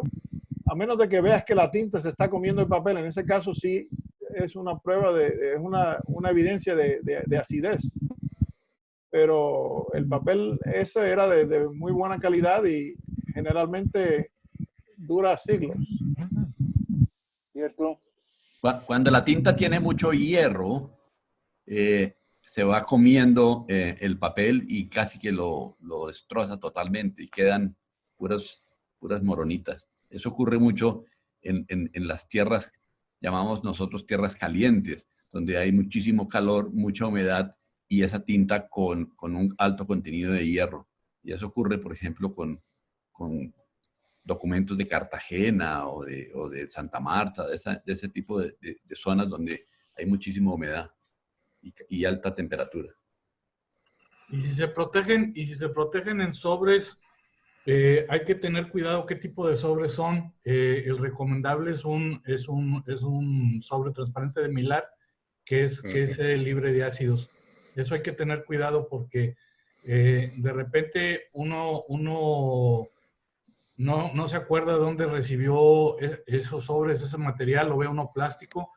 a menos de que veas que la tinta se está comiendo el papel. En ese caso sí es una prueba, es una evidencia de acidez. Pero el papel ese era de muy buena calidad y generalmente dura siglos. ¿Cierto? Cuando la tinta tiene mucho hierro, se va comiendo el papel y casi que lo destroza totalmente y quedan puras moronitas. Eso ocurre mucho en las tierras, llamamos nosotros tierras calientes, donde hay muchísimo calor, mucha humedad y esa tinta con un alto contenido de hierro. Y eso ocurre, por ejemplo, con documentos de Cartagena o de Santa Marta, de ese tipo de zonas donde hay muchísima humedad y alta temperatura. Y si se protegen en sobres, hay que tener cuidado qué tipo de sobres son. El recomendable es un sobre transparente de Mylar, que es libre de ácidos. Eso hay que tener cuidado porque de repente uno no se acuerda dónde recibió esos sobres, ese material, lo ve uno plástico,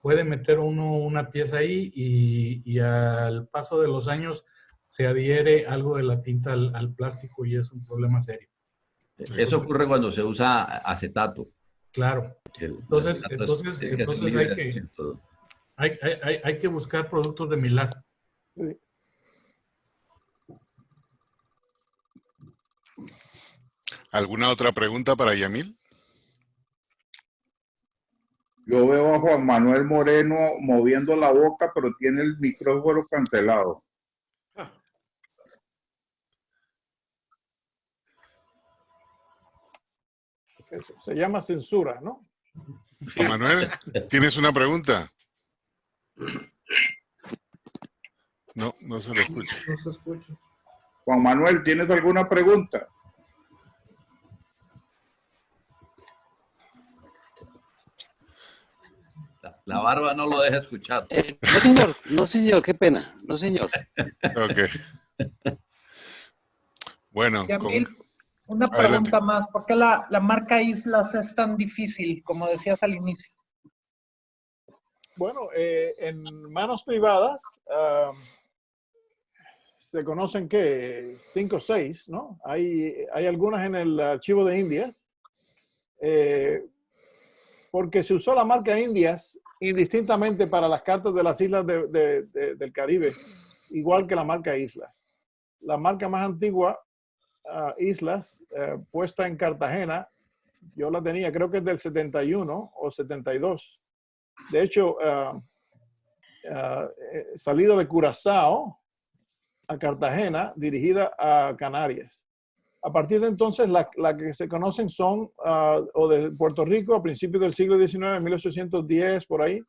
puede meter uno una pieza ahí y al paso de los años se adhiere algo de la tinta al plástico y es un problema serio. Eso ocurre cuando se usa acetato. Claro. Entonces hay que buscar productos de Mylar. ¿Alguna otra pregunta para Yamil? Yo veo a Juan Manuel Moreno moviendo la boca, pero tiene el micrófono cancelado. Se llama censura, ¿no? Juan Manuel, ¿tienes una pregunta? No se le escucha. No se escucha. Juan Manuel, ¿tienes alguna pregunta? La barba no lo deja escuchar. No señor, qué pena, no señor. Ok. Bueno, Yamil, una pregunta más. ¿Por qué la marca Islas es tan difícil, como decías al inicio? Bueno, en manos privadas se conocen que 5 o 6, ¿no? Hay algunas en el archivo de Indias, porque se usó la marca Indias indistintamente para las cartas de las islas del Caribe, igual que la marca Islas. La marca más antigua, Islas, puesta en Cartagena, yo la tenía, creo que es del 71 o 72. De hecho, salida de Curazao a Cartagena, dirigida a Canarias. A partir de entonces, la que se conocen son o de Puerto Rico a principios del siglo XIX, 1810, por ahí,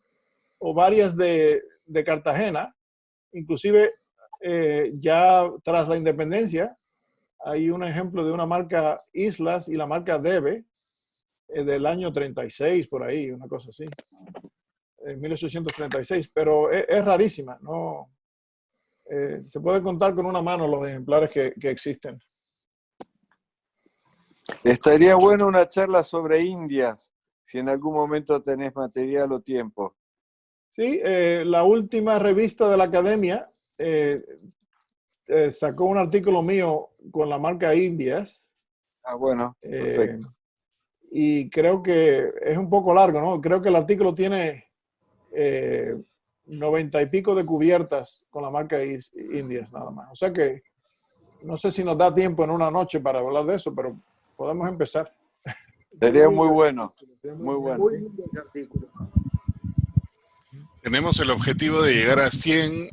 o varias de Cartagena. Inclusive, ya tras la independencia, hay un ejemplo de una marca Islas y la marca Debe, del año 36, por ahí, una cosa así. En 1836, pero es rarísima, ¿no? Se puede contar con una mano los ejemplares que existen. Estaría bueno una charla sobre Indias, si en algún momento tenés material o tiempo. Sí, la última revista de la Academia sacó un artículo mío con la marca Indias. Ah, bueno, perfecto. Y creo que es un poco largo, ¿no? Creo que el artículo tiene 90 y pico de cubiertas con la marca Indias nada más. O sea que no sé si nos da tiempo en una noche para hablar de eso, pero podemos empezar. Sería muy bueno. Muy bueno. Tenemos el objetivo de llegar a 100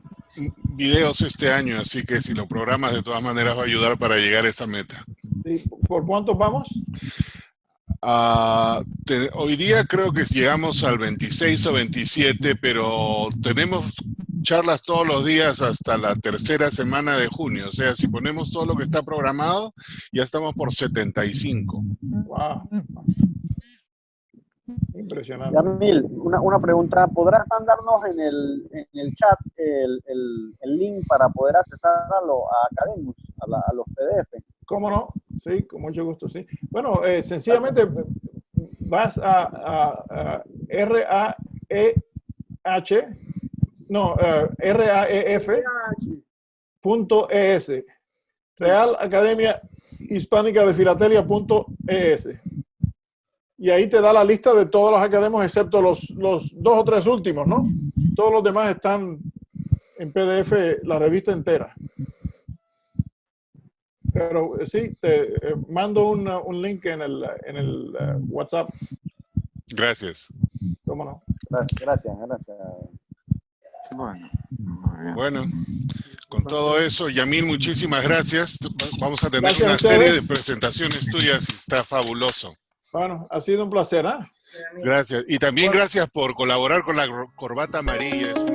videos este año, así que si lo programas de todas maneras va a ayudar para llegar a esa meta. Sí, ¿por cuántos vamos? Hoy día creo que llegamos al 26 o 27, pero tenemos charlas todos los días hasta la tercera semana de junio. O sea, si ponemos todo lo que está programado, ya estamos por 75. Wow. Impresionante. Yamil, una pregunta. ¿Podrás mandarnos en el chat el link para poder accesarlo a Academus, a los PDF? ¿Cómo no? Sí, con mucho gusto, sí. Bueno, sencillamente vas a RAEF.es, Real Academia Hispánica de Filatelia.es. Y ahí te da la lista de todos los academias, excepto los 2 o 3 últimos, ¿no? Todos los demás están en PDF, la revista entera. Pero sí, te mando un link en el WhatsApp. Gracias. ¿Cómo no? Gracias. Bueno, con todo eso, Yamil, muchísimas gracias. Vamos a tener Gracias una a ustedes. serie de presentaciones tuyas y está fabuloso. Bueno, ha sido un placer, ¿eh? Gracias. Y también gracias por colaborar con la corbata amarilla. Es una